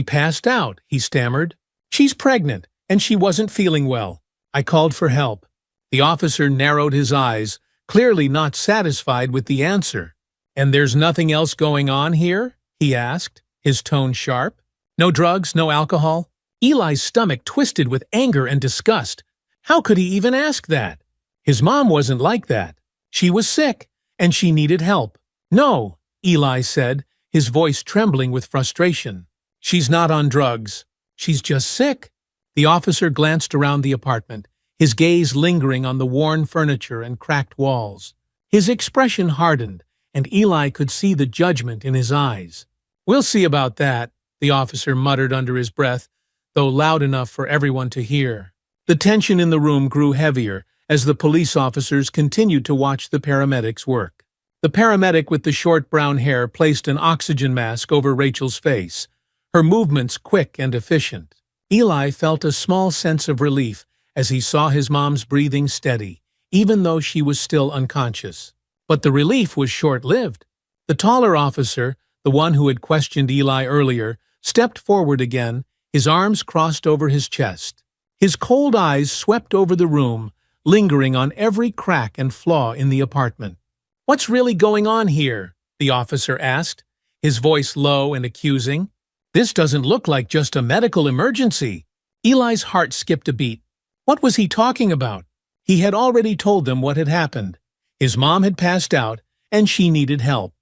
passed out," he stammered. "She's pregnant, and she wasn't feeling well. I called for help." The officer narrowed his eyes, clearly not satisfied with the answer. "And there's nothing else going on here?" he asked, his tone sharp. "No drugs, no alcohol?" Eli's stomach twisted with anger and disgust. How could he even ask that? His mom wasn't like that. She was sick, and she needed help. "No," Eli said, his voice trembling with frustration. "She's not on drugs. She's just sick." The officer glanced around the apartment, his gaze lingering on the worn furniture and cracked walls. His expression hardened, and Eli could see the judgment in his eyes. "We'll see about that," the officer muttered under his breath, though loud enough for everyone to hear. The tension in the room grew heavier as the police officers continued to watch the paramedics work. The paramedic with the short brown hair placed an oxygen mask over Rachel's face, her movements quick and efficient. Eli felt a small sense of relief as he saw his mom's breathing steady, even though she was still unconscious. But the relief was short-lived. The taller officer, the one who had questioned Eli earlier, stepped forward again, his arms crossed over his chest. His cold eyes swept over the room, lingering on every crack and flaw in the apartment. "What's really going on here?" the officer asked, his voice low and accusing. "This doesn't look like just a medical emergency." Eli's heart skipped a beat. What was he talking about? He had already told them what had happened. His mom had passed out, and she needed help.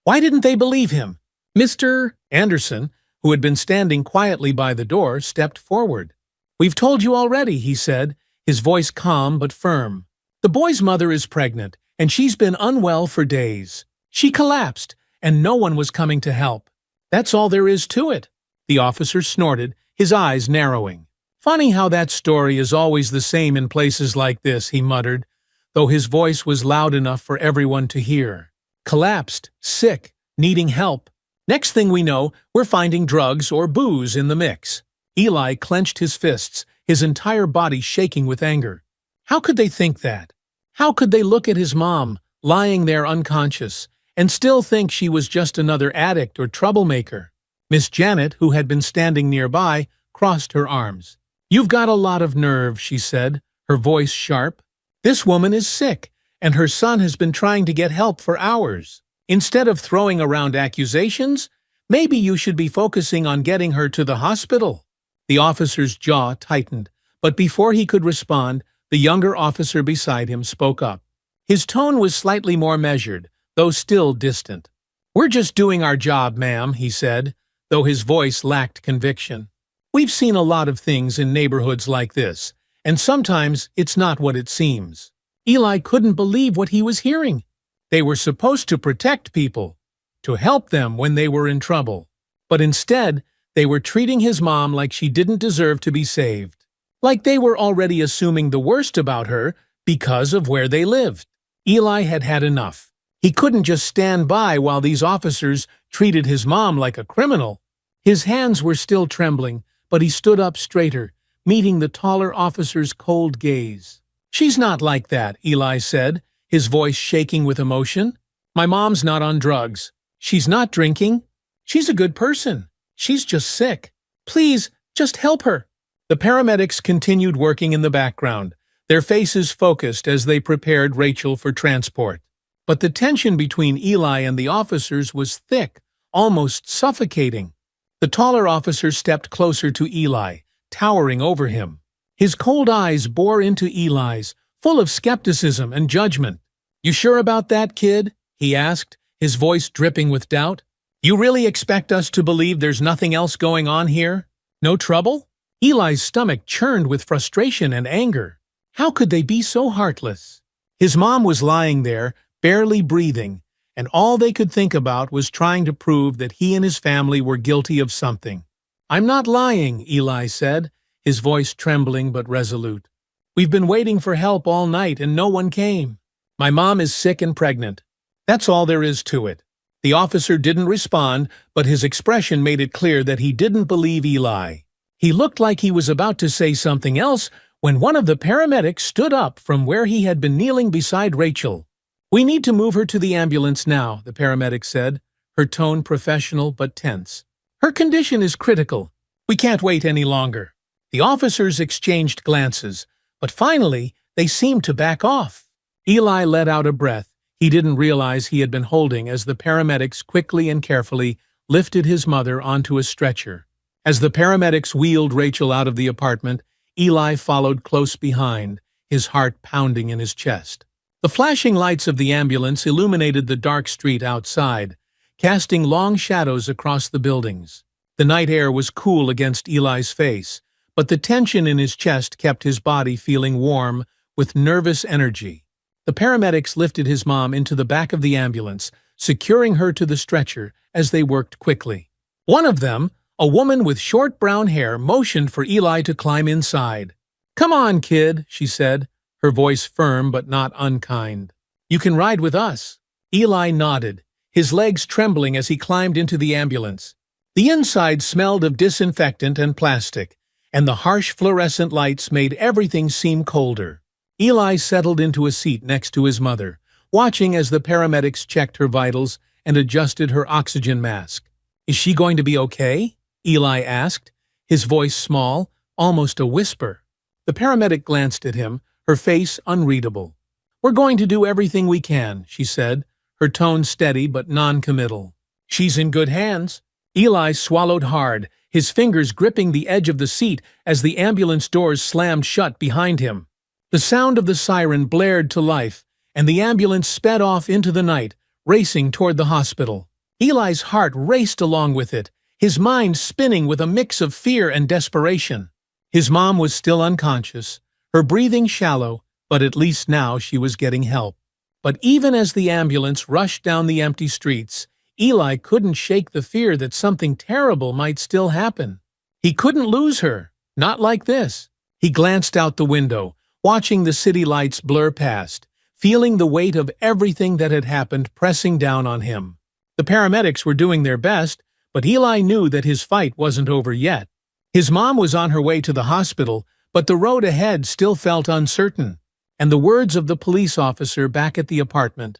Why didn't they believe him? Mr. Anderson, who had been standing quietly by the door, stepped forward. "We've told you already," he said, his voice calm but firm. "The boy's mother is pregnant, and she's been unwell for days. She collapsed, and no one was coming to help. That's all there is to it." The officer snorted, his eyes narrowing. "Funny how that story is always the same in places like this," he muttered, though his voice was loud enough for everyone to hear. "Collapsed, sick, needing help. Next thing we know, we're finding drugs or booze in the mix." Eli clenched his fists, his entire body shaking with anger. How could they think that? How could they look at his mom, lying there unconscious, and still think she was just another addict or troublemaker? Miss Janet, who had been standing nearby, crossed her arms. "You've got a lot of nerve," she said, her voice sharp. "This woman is sick, and her son has been trying to get help for hours. Instead of throwing around accusations, maybe you should be focusing on getting her to the hospital." The officer's jaw tightened, but before he could respond, the younger officer beside him spoke up. His tone was slightly more measured, though still distant. "We're just doing our job, ma'am," he said, though his voice lacked conviction. "We've seen a lot of things in neighborhoods like this, and sometimes it's not what it seems." Eli couldn't believe what he was hearing. They were supposed to protect people, to help them when they were in trouble. But instead, they were treating his mom like she didn't deserve to be saved. Like they were already assuming the worst about her because of where they lived. Eli had had enough. He couldn't just stand by while these officers treated his mom like a criminal. His hands were still trembling, but he stood up straighter, meeting the taller officer's cold gaze. "She's not like that," Eli said, his voice shaking with emotion. "My mom's not on drugs. She's not drinking. She's a good person. She's just sick. Please, just help her." The paramedics continued working in the background, their faces focused as they prepared Rachel for transport. But the tension between Eli and the officers was thick, almost suffocating. The taller officer stepped closer to Eli, towering over him. His cold eyes bore into Eli's, full of skepticism and judgment. "You sure about that, kid?" he asked, his voice dripping with doubt. "You really expect us to believe there's nothing else going on here? No trouble?" Eli's stomach churned with frustration and anger. How could they be so heartless? His mom was lying there, barely breathing, and all they could think about was trying to prove that he and his family were guilty of something. "I'm not lying," Eli said, his voice trembling but resolute. "We've been waiting for help all night and no one came. My mom is sick and pregnant. That's all there is to it." The officer didn't respond, but his expression made it clear that he didn't believe Eli. He looked like he was about to say something else when one of the paramedics stood up from where he had been kneeling beside Rachel. "We need to move her to the ambulance now," the paramedic said, her tone professional but tense. "Her condition is critical. We can't wait any longer." The officers exchanged glances, but finally they seemed to back off. Eli let out a breath he didn't realize he had been holding as the paramedics quickly and carefully lifted his mother onto a stretcher. As the paramedics wheeled Rachel out of the apartment, Eli followed close behind, his heart pounding in his chest. The flashing lights of the ambulance illuminated the dark street outside, casting long shadows across the buildings. The night air was cool against Eli's face, but the tension in his chest kept his body feeling warm with nervous energy. The paramedics lifted his mom into the back of the ambulance, securing her to the stretcher as they worked quickly. One of them, a woman with short brown hair, motioned for Eli to climb inside. "Come on, kid," she said, her voice firm but not unkind. "You can ride with us." Eli nodded, his legs trembling as he climbed into the ambulance. The inside smelled of disinfectant and plastic, and the harsh fluorescent lights made everything seem colder. Eli settled into a seat next to his mother, watching as the paramedics checked her vitals and adjusted her oxygen mask. "Is she going to be okay?" Eli asked, his voice small, almost a whisper. The paramedic glanced at him, her face unreadable. "We're going to do everything we can," she said, her tone steady but non-committal. "She's in good hands." Eli swallowed hard, his fingers gripping the edge of the seat as the ambulance doors slammed shut behind him. The sound of the siren blared to life, and the ambulance sped off into the night, racing toward the hospital. Eli's heart raced along with it, his mind spinning with a mix of fear and desperation. His mom was still unconscious, her breathing shallow, but at least now she was getting help. But even as the ambulance rushed down the empty streets, Eli couldn't shake the fear that something terrible might still happen. He couldn't lose her, not like this. He glanced out the window, watching the city lights blur past, feeling the weight of everything that had happened pressing down on him. The paramedics were doing their best, but Eli knew that his fight wasn't over yet. His mom was on her way to the hospital, but the road ahead still felt uncertain, and the words of the police officer back at the apartment,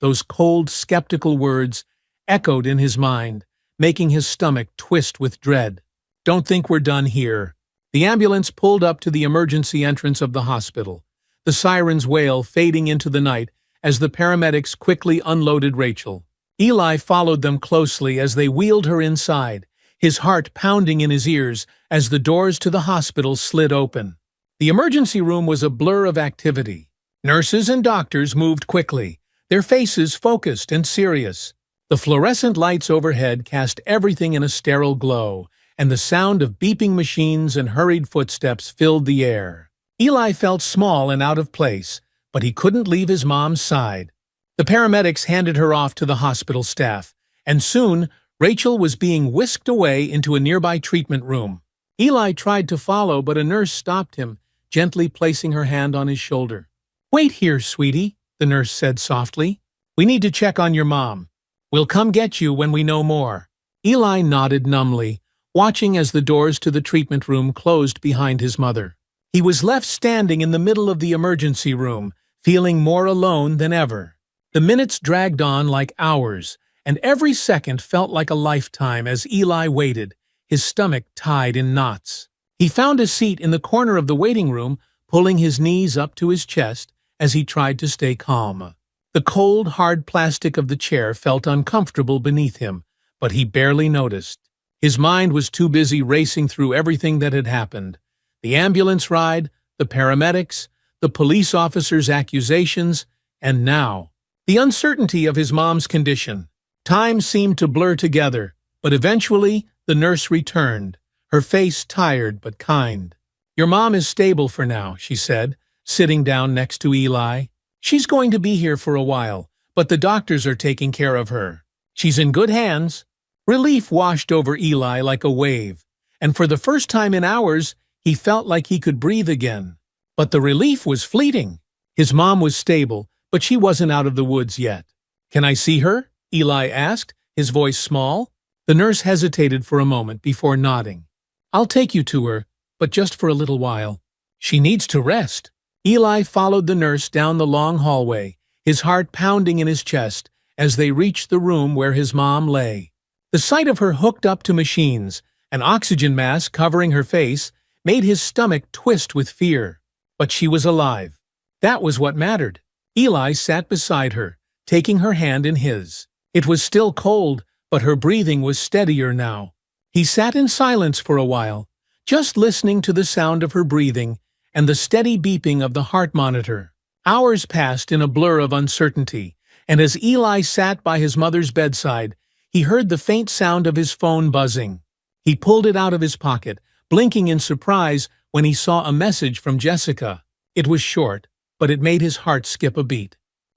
those cold, skeptical words, echoed in his mind, making his stomach twist with dread. "Don't think we're done here." The ambulance pulled up to the emergency entrance of the hospital, the siren's wail fading into the night as the paramedics quickly unloaded Rachel. Eli followed them closely as they wheeled her inside, his heart pounding in his ears as the doors to the hospital slid open. The emergency room was a blur of activity. Nurses and doctors moved quickly, their faces focused and serious. The fluorescent lights overhead cast everything in a sterile glow, and the sound of beeping machines and hurried footsteps filled the air. Eli felt small and out of place, but he couldn't leave his mom's side. The paramedics handed her off to the hospital staff, and soon Rachel was being whisked away into a nearby treatment room. Eli tried to follow, but a nurse stopped him, gently placing her hand on his shoulder. "Wait here, sweetie," the nurse said softly. "We need to check on your mom. We'll come get you when we know more." Eli nodded numbly, watching as the doors to the treatment room closed behind his mother. He was left standing in the middle of the emergency room, feeling more alone than ever. The minutes dragged on like hours, and every second felt like a lifetime as Eli waited, his stomach tied in knots. He found a seat in the corner of the waiting room, pulling his knees up to his chest as he tried to stay calm. The cold, hard plastic of the chair felt uncomfortable beneath him, but he barely noticed. His mind was too busy racing through everything that had happened. The ambulance ride, the paramedics, the police officer's accusations, and now, the uncertainty of his mom's condition. Time seemed to blur together, but eventually the nurse returned, her face tired but kind. "Your mom is stable for now," she said, sitting down next to Eli. "She's going to be here for a while, but the doctors are taking care of her. She's in good hands." Relief washed over Eli like a wave, and for the first time in hours, he felt like he could breathe again. But the relief was fleeting. His mom was stable, but she wasn't out of the woods yet. "Can I see her?" Eli asked, his voice small. The nurse hesitated for a moment before nodding. "I'll take you to her, but just for a little while. She needs to rest." Eli followed the nurse down the long hallway, his heart pounding in his chest as they reached the room where his mom lay. The sight of her hooked up to machines, an oxygen mask covering her face, made his stomach twist with fear. But she was alive. That was what mattered. Eli sat beside her, taking her hand in his. It was still cold, but her breathing was steadier now. He sat in silence for a while, just listening to the sound of her breathing and the steady beeping of the heart monitor. Hours passed in a blur of uncertainty, and as Eli sat by his mother's bedside, he heard the faint sound of his phone buzzing. He pulled it out of his pocket, blinking in surprise when he saw a message from Jessica. It was short, but it made his heart skip a beat.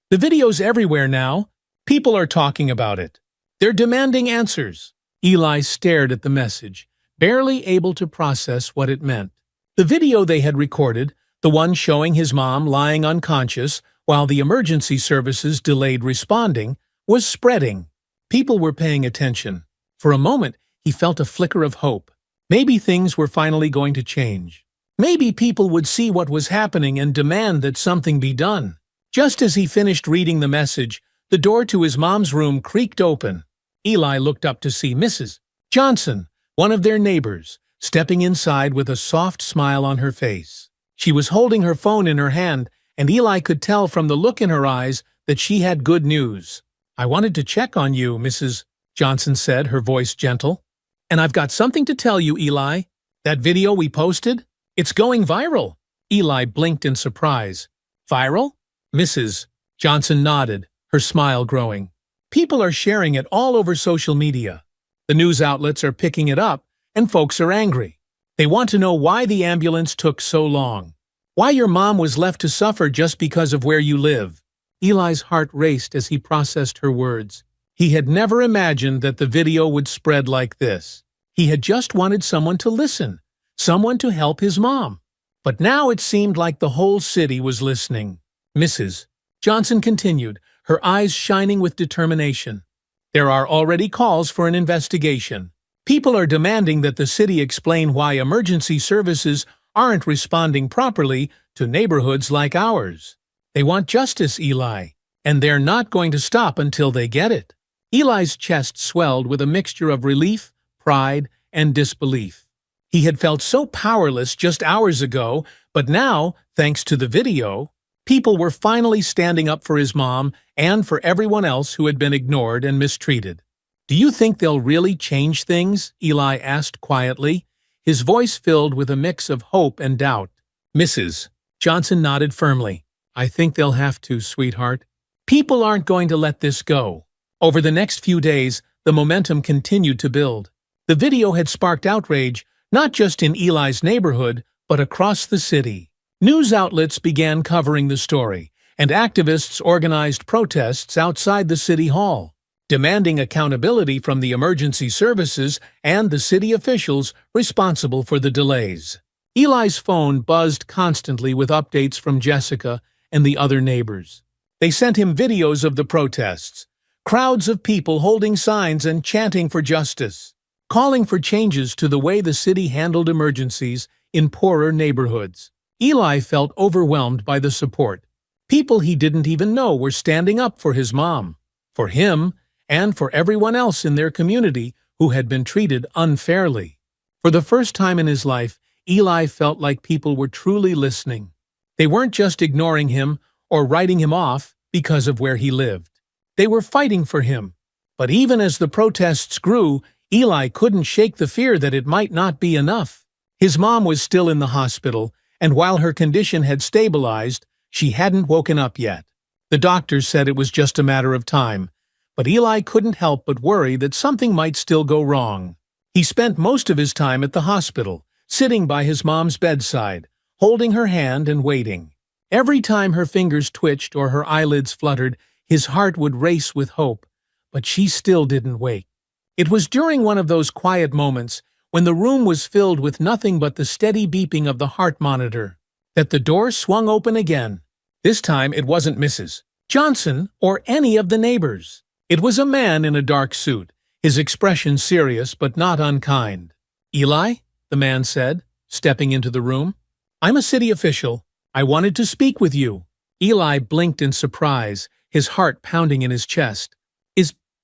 "The video's everywhere now. People are talking about it. They're demanding answers." Eli stared at the message, barely able to process what it meant. The video they had recorded, the one showing his mom lying unconscious while the emergency services delayed responding, was spreading. People were paying attention. For a moment, he felt a flicker of hope. Maybe things were finally going to change. Maybe people would see what was happening and demand that something be done. Just as he finished reading the message, the door to his mom's room creaked open. Eli looked up to see Mrs. Johnson, one of their neighbors, stepping inside with a soft smile on her face. She was holding her phone in her hand, and Eli could tell from the look in her eyes that she had good news. "I wanted to check on you," Mrs. Johnson said, her voice gentle. "And I've got something to tell you, Eli. That video we posted? It's going viral." Eli blinked in surprise. "Viral?" Mrs. Johnson nodded, her smile growing. "People are sharing it all over social media. The news outlets are picking it up, and folks are angry. They want to know why the ambulance took so long. Why your mom was left to suffer just because of where you live." Eli's heart raced as he processed her words. He had never imagined that the video would spread like this. He had just wanted someone to listen, someone to help his mom. But now it seemed like the whole city was listening. Mrs. Johnson continued, her eyes shining with determination. "There are already calls for an investigation. People are demanding that the city explain why emergency services aren't responding properly to neighborhoods like ours. They want justice, Eli, and they're not going to stop until they get it." Eli's chest swelled with a mixture of relief, pride, and disbelief. He had felt so powerless just hours ago, but now, thanks to the video, people were finally standing up for his mom and for everyone else who had been ignored and mistreated. "Do you think they'll really change things?" Eli asked quietly, his voice filled with a mix of hope and doubt. Mrs. Johnson nodded firmly. "I think they'll have to, sweetheart. People aren't going to let this go." Over the next few days, the momentum continued to build. The video had sparked outrage, not just in Eli's neighborhood, but across the city. News outlets began covering the story, and activists organized protests outside the city hall, demanding accountability from the emergency services and the city officials responsible for the delays. Eli's phone buzzed constantly with updates from Jessica and the other neighbors. They sent him videos of the protests, crowds of people holding signs and chanting for justice, calling for changes to the way the city handled emergencies in poorer neighborhoods. Eli felt overwhelmed by the support. People he didn't even know were standing up for his mom, for him, and for everyone else in their community who had been treated unfairly. For the first time in his life, Eli felt like people were truly listening. They weren't just ignoring him or writing him off because of where he lived. They were fighting for him. But even as the protests grew, Eli couldn't shake the fear that it might not be enough. His mom was still in the hospital, and while her condition had stabilized, she hadn't woken up yet. The doctors said it was just a matter of time, but Eli couldn't help but worry that something might still go wrong. He spent most of his time at the hospital, sitting by his mom's bedside, holding her hand and waiting. Every time her fingers twitched or her eyelids fluttered, his heart would race with hope, but she still didn't wake. It was during one of those quiet moments, when the room was filled with nothing but the steady beeping of the heart monitor, that the door swung open again. This time it wasn't Mrs. Johnson or any of the neighbors. It was a man in a dark suit, his expression serious but not unkind. "Eli," the man said, stepping into the room. "I'm a city official. I wanted to speak with you." Eli blinked in surprise, his heart pounding in his chest.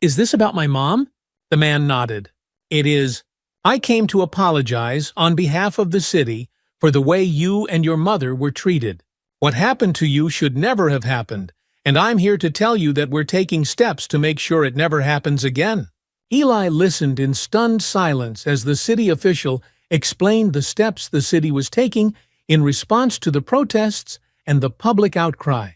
Is this about my mom?" The man nodded. "It is. I came to apologize on behalf of the city for the way you and your mother were treated. What happened to you should never have happened, and I'm here to tell you that we're taking steps to make sure it never happens again." Eli listened in stunned silence as the city official explained the steps the city was taking in response to the protests and the public outcry.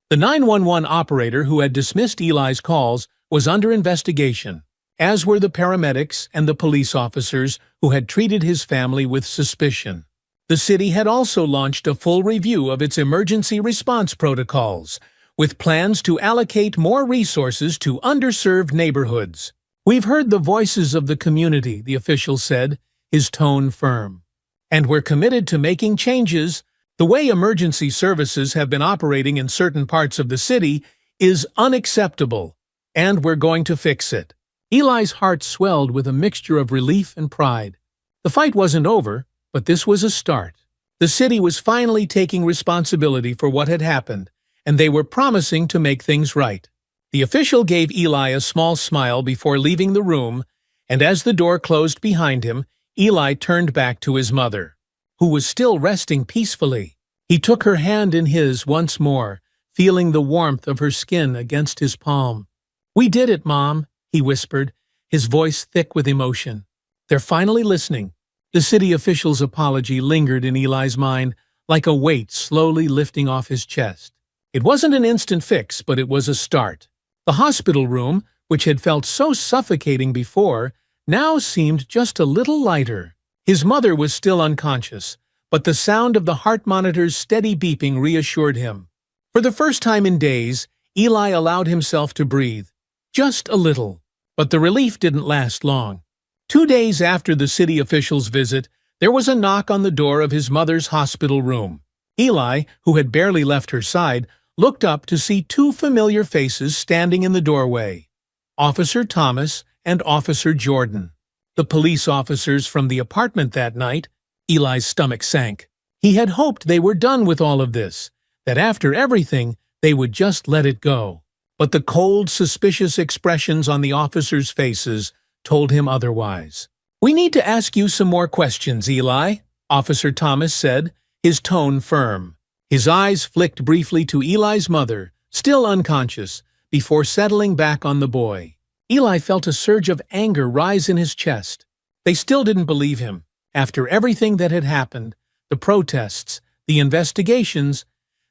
The 911 operator who had dismissed Eli's calls was under investigation, as were the paramedics and the police officers who had treated his family with suspicion. The city had also launched a full review of its emergency response protocols, with plans to allocate more resources to underserved neighborhoods. "We've heard the voices of the community," the official said, his tone firm. "And we're committed to making changes. The way emergency services have been operating in certain parts of the city is unacceptable, and we're going to fix it." Eli's heart swelled with a mixture of relief and pride. The fight wasn't over, but this was a start. The city was finally taking responsibility for what had happened, and they were promising to make things right. The official gave Eli a small smile before leaving the room, and as the door closed behind him, Eli turned back to his mother, who was still resting peacefully. He took her hand in his once more, feeling the warmth of her skin against his palm. "We did it, Mom," he whispered, his voice thick with emotion. "They're finally listening." The city official's apology lingered in Eli's mind like a weight slowly lifting off his chest. It wasn't an instant fix, but it was a start. The hospital room, which had felt so suffocating before, now seemed just a little lighter. His mother was still unconscious, but the sound of the heart monitor's steady beeping reassured him. For the first time in days, Eli allowed himself to breathe. Just a little. But the relief didn't last long. 2 days after the city official's visit, there was a knock on the door of his mother's hospital room. Eli, who had barely left her side, looked up to see 2 familiar faces standing in the doorway: Officer Thomas and Officer Jordan. The police officers from the apartment that night. Eli's stomach sank. He had hoped they were done with all of this, that after everything, they would just let it go. But the cold, suspicious expressions on the officers' faces told him otherwise. "We need to ask you some more questions, Eli," Officer Thomas said, his tone firm. His eyes flicked briefly to Eli's mother, still unconscious, before settling back on the boy. Eli felt a surge of anger rise in his chest. They still didn't believe him. After everything that had happened, the protests, the investigations,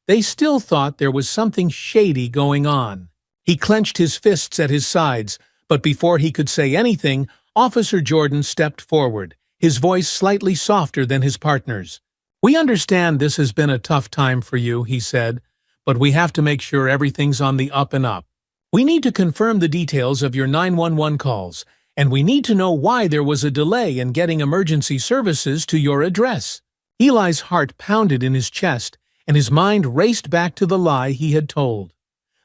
they still thought there was something shady going on. He clenched his fists at his sides, but before he could say anything, Officer Jordan stepped forward, his voice slightly softer than his partner's. "We understand this has been a tough time for you," he said, "but we have to make sure everything's on the up and up. We need to confirm the details of your 911 calls, and we need to know why there was a delay in getting emergency services to your address." Eli's heart pounded in his chest, and his mind raced back to the lie he had told.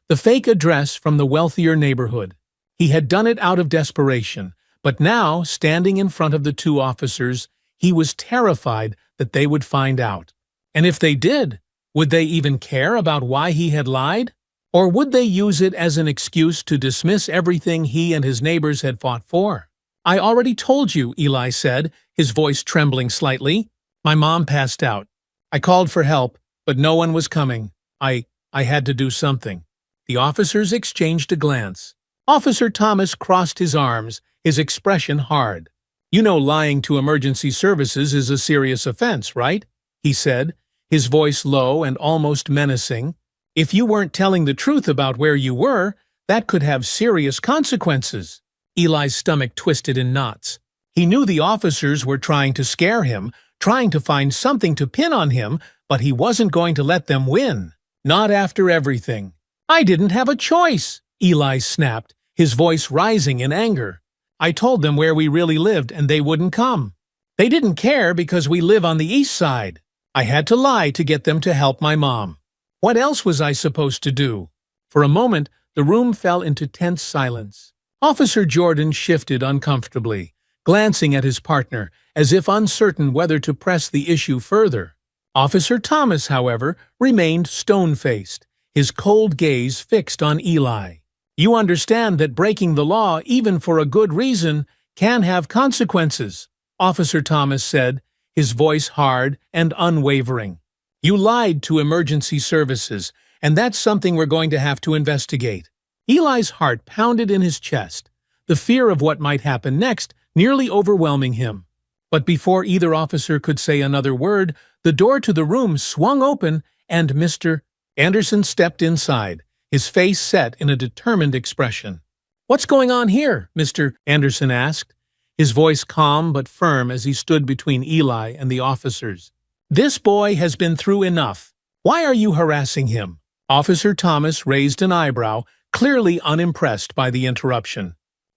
The fake address from the wealthier neighborhood. He had done it out of desperation, but now, standing in front of the 2 officers, he was terrified that they would find out. And if they did, would they even care about why he had lied? Or would they use it as an excuse to dismiss everything he and his neighbors had fought for? "I already told you," Eli said, his voice trembling slightly. "My mom passed out. I called for help, but no one was coming. I had to do something." The officers exchanged a glance. Officer Thomas crossed his arms, his expression hard. "You know lying to emergency services is a serious offense, right?" he said, his voice low and almost menacing. "If you weren't telling the truth about where you were, that could have serious consequences." Eli's stomach twisted in knots. He knew the officers were trying to scare him, trying to find something to pin on him, but he wasn't going to let them win. Not after everything. I didn't have a choice, Eli snapped, his voice rising in anger. I told them where we really lived and they wouldn't come. They didn't care because we live on the east side. I had to lie to get them to help my mom. What else was I supposed to do? For a moment, the room fell into tense silence. Officer Jordan shifted uncomfortably, glancing at his partner, as if uncertain whether to press the issue further. Officer Thomas, however, remained stone-faced, his cold gaze fixed on Eli. You understand that breaking the law, even for a good reason, can have consequences, Officer Thomas said, his voice hard and unwavering. You lied to emergency services, and that's something we're going to have to investigate. Eli's heart pounded in his chest, the fear of what might happen next nearly overwhelming him. But before either officer could say another word, the door to the room swung open and Mr. Anderson stepped inside, his face set in a determined expression. What's going on here? Mr. Anderson asked, his voice calm but firm as he stood between Eli and the officers. This boy has been through enough. Why are you harassing him? Officer Thomas raised an eyebrow, clearly unimpressed by the interruption.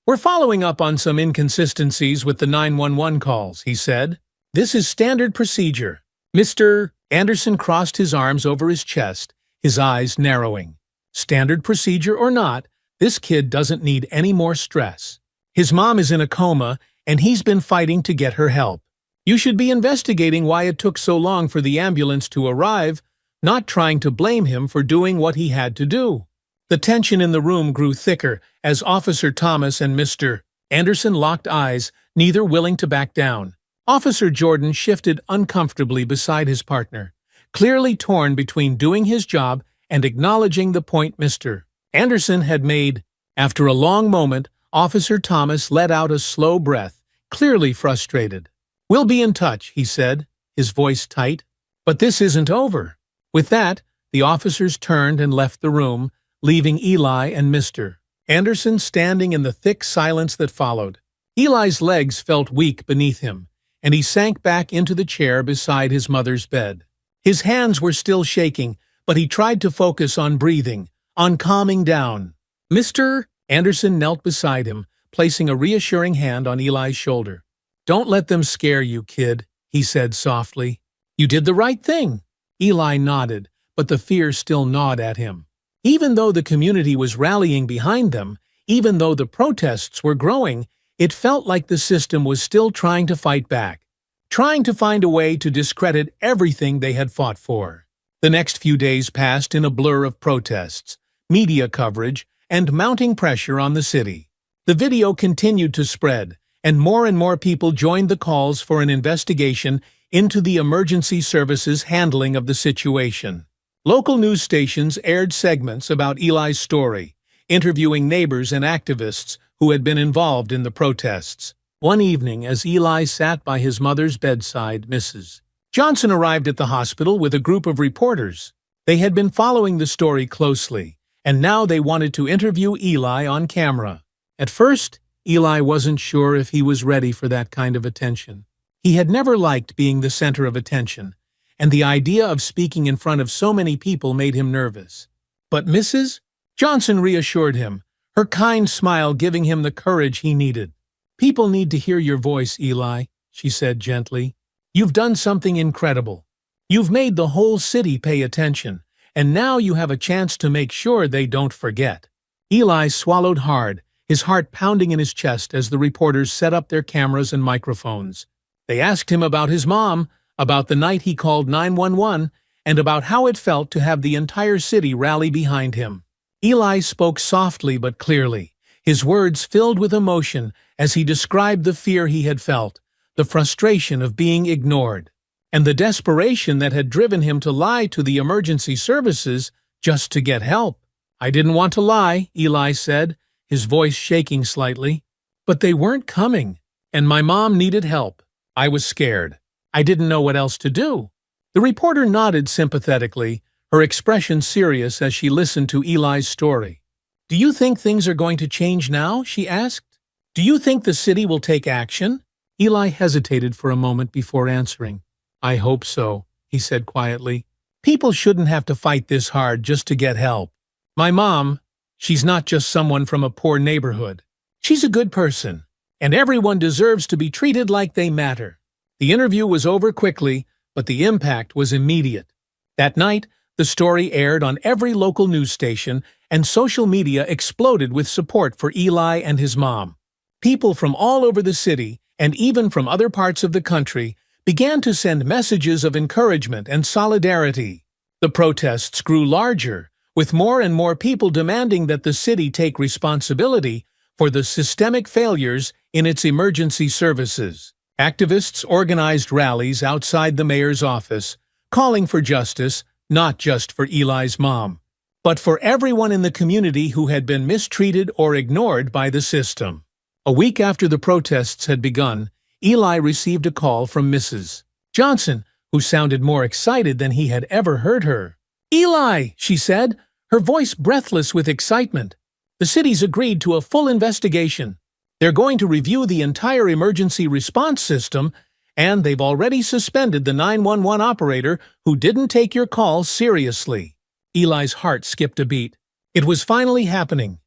We're following up on some inconsistencies with the 911 calls, he said. This is standard procedure. Mr. Anderson crossed his arms over his chest, his eyes narrowing. Standard procedure or not, this kid doesn't need any more stress. His mom is in a coma, and he's been fighting to get her help. You should be investigating why it took so long for the ambulance to arrive, not trying to blame him for doing what he had to do. The tension in the room grew thicker as Officer Thomas and Mr. Anderson locked eyes, neither willing to back down. Officer Jordan shifted uncomfortably beside his partner, clearly torn between doing his job and acknowledging the point Mr. Anderson had made. After a long moment, Officer Thomas let out a slow breath, clearly frustrated. We'll be in touch, he said, his voice tight. But this isn't over. With that, the officers turned and left the room, leaving Eli and Mr. Anderson standing in the thick silence that followed. Eli's legs felt weak beneath him, and he sank back into the chair beside his mother's bed. His hands were still shaking, but he tried to focus on breathing, on calming down. Mr. Anderson knelt beside him, placing a reassuring hand on Eli's shoulder. Don't let them scare you, kid, he said softly. You did the right thing. Eli nodded, but the fear still gnawed at him. Even though the community was rallying behind them, even though the protests were growing, it felt like the system was still trying to fight back, trying to find a way to discredit everything they had fought for. The next few days passed in a blur of protests, media coverage, and mounting pressure on the city. The video continued to spread, and more people joined the calls for an investigation into the emergency services handling of the situation. Local news stations aired segments about Eli's story, interviewing neighbors and activists who had been involved in the protests. One evening, as Eli sat by his mother's bedside, Mrs. Johnson arrived at the hospital with a group of reporters. They had been following the story closely, and now they wanted to interview Eli on camera. At first, Eli wasn't sure if he was ready for that kind of attention. He had never liked being the center of attention, and the idea of speaking in front of so many people made him nervous. But Mrs. Johnson reassured him, her kind smile giving him the courage he needed. People need to hear your voice, Eli, she said gently. You've done something incredible. You've made the whole city pay attention, and now you have a chance to make sure they don't forget. Eli swallowed hard, his heart pounding in his chest as the reporters set up their cameras and microphones. They asked him about his mom, about the night he called 911, and about how it felt to have the entire city rally behind him. Eli spoke softly but clearly, his words filled with emotion as he described the fear he had felt, the frustration of being ignored, and the desperation that had driven him to lie to the emergency services just to get help. I didn't want to lie, Eli said, his voice shaking slightly. But they weren't coming, and my mom needed help. I was scared. I didn't know what else to do. The reporter nodded sympathetically, her expression serious as she listened to Eli's story. Do you think things are going to change now? She asked. Do you think the city will take action? Eli hesitated for a moment before answering. "I hope so," he said quietly. "People shouldn't have to fight this hard just to get help. My mom, she's not just someone from a poor neighborhood. She's a good person, and everyone deserves to be treated like they matter." The interview was over quickly, but the impact was immediate. That night, the story aired on every local news station, and social media exploded with support for Eli and his mom. People from all over the city, and even from other parts of the country, began to send messages of encouragement and solidarity. The protests grew larger, with more and more people demanding that the city take responsibility for the systemic failures in its emergency services. Activists organized rallies outside the mayor's office, calling for justice, not just for Eli's mom, but for everyone in the community who had been mistreated or ignored by the system. A week after the protests had begun, Eli received a call from Mrs. Johnson, who sounded more excited than he had ever heard her. "Eli," she said, her voice breathless with excitement. "The city's agreed to a full investigation. They're going to review the entire emergency response system, and they've already suspended the 911 operator who didn't take your call seriously." Eli's heart skipped a beat. It was finally happening.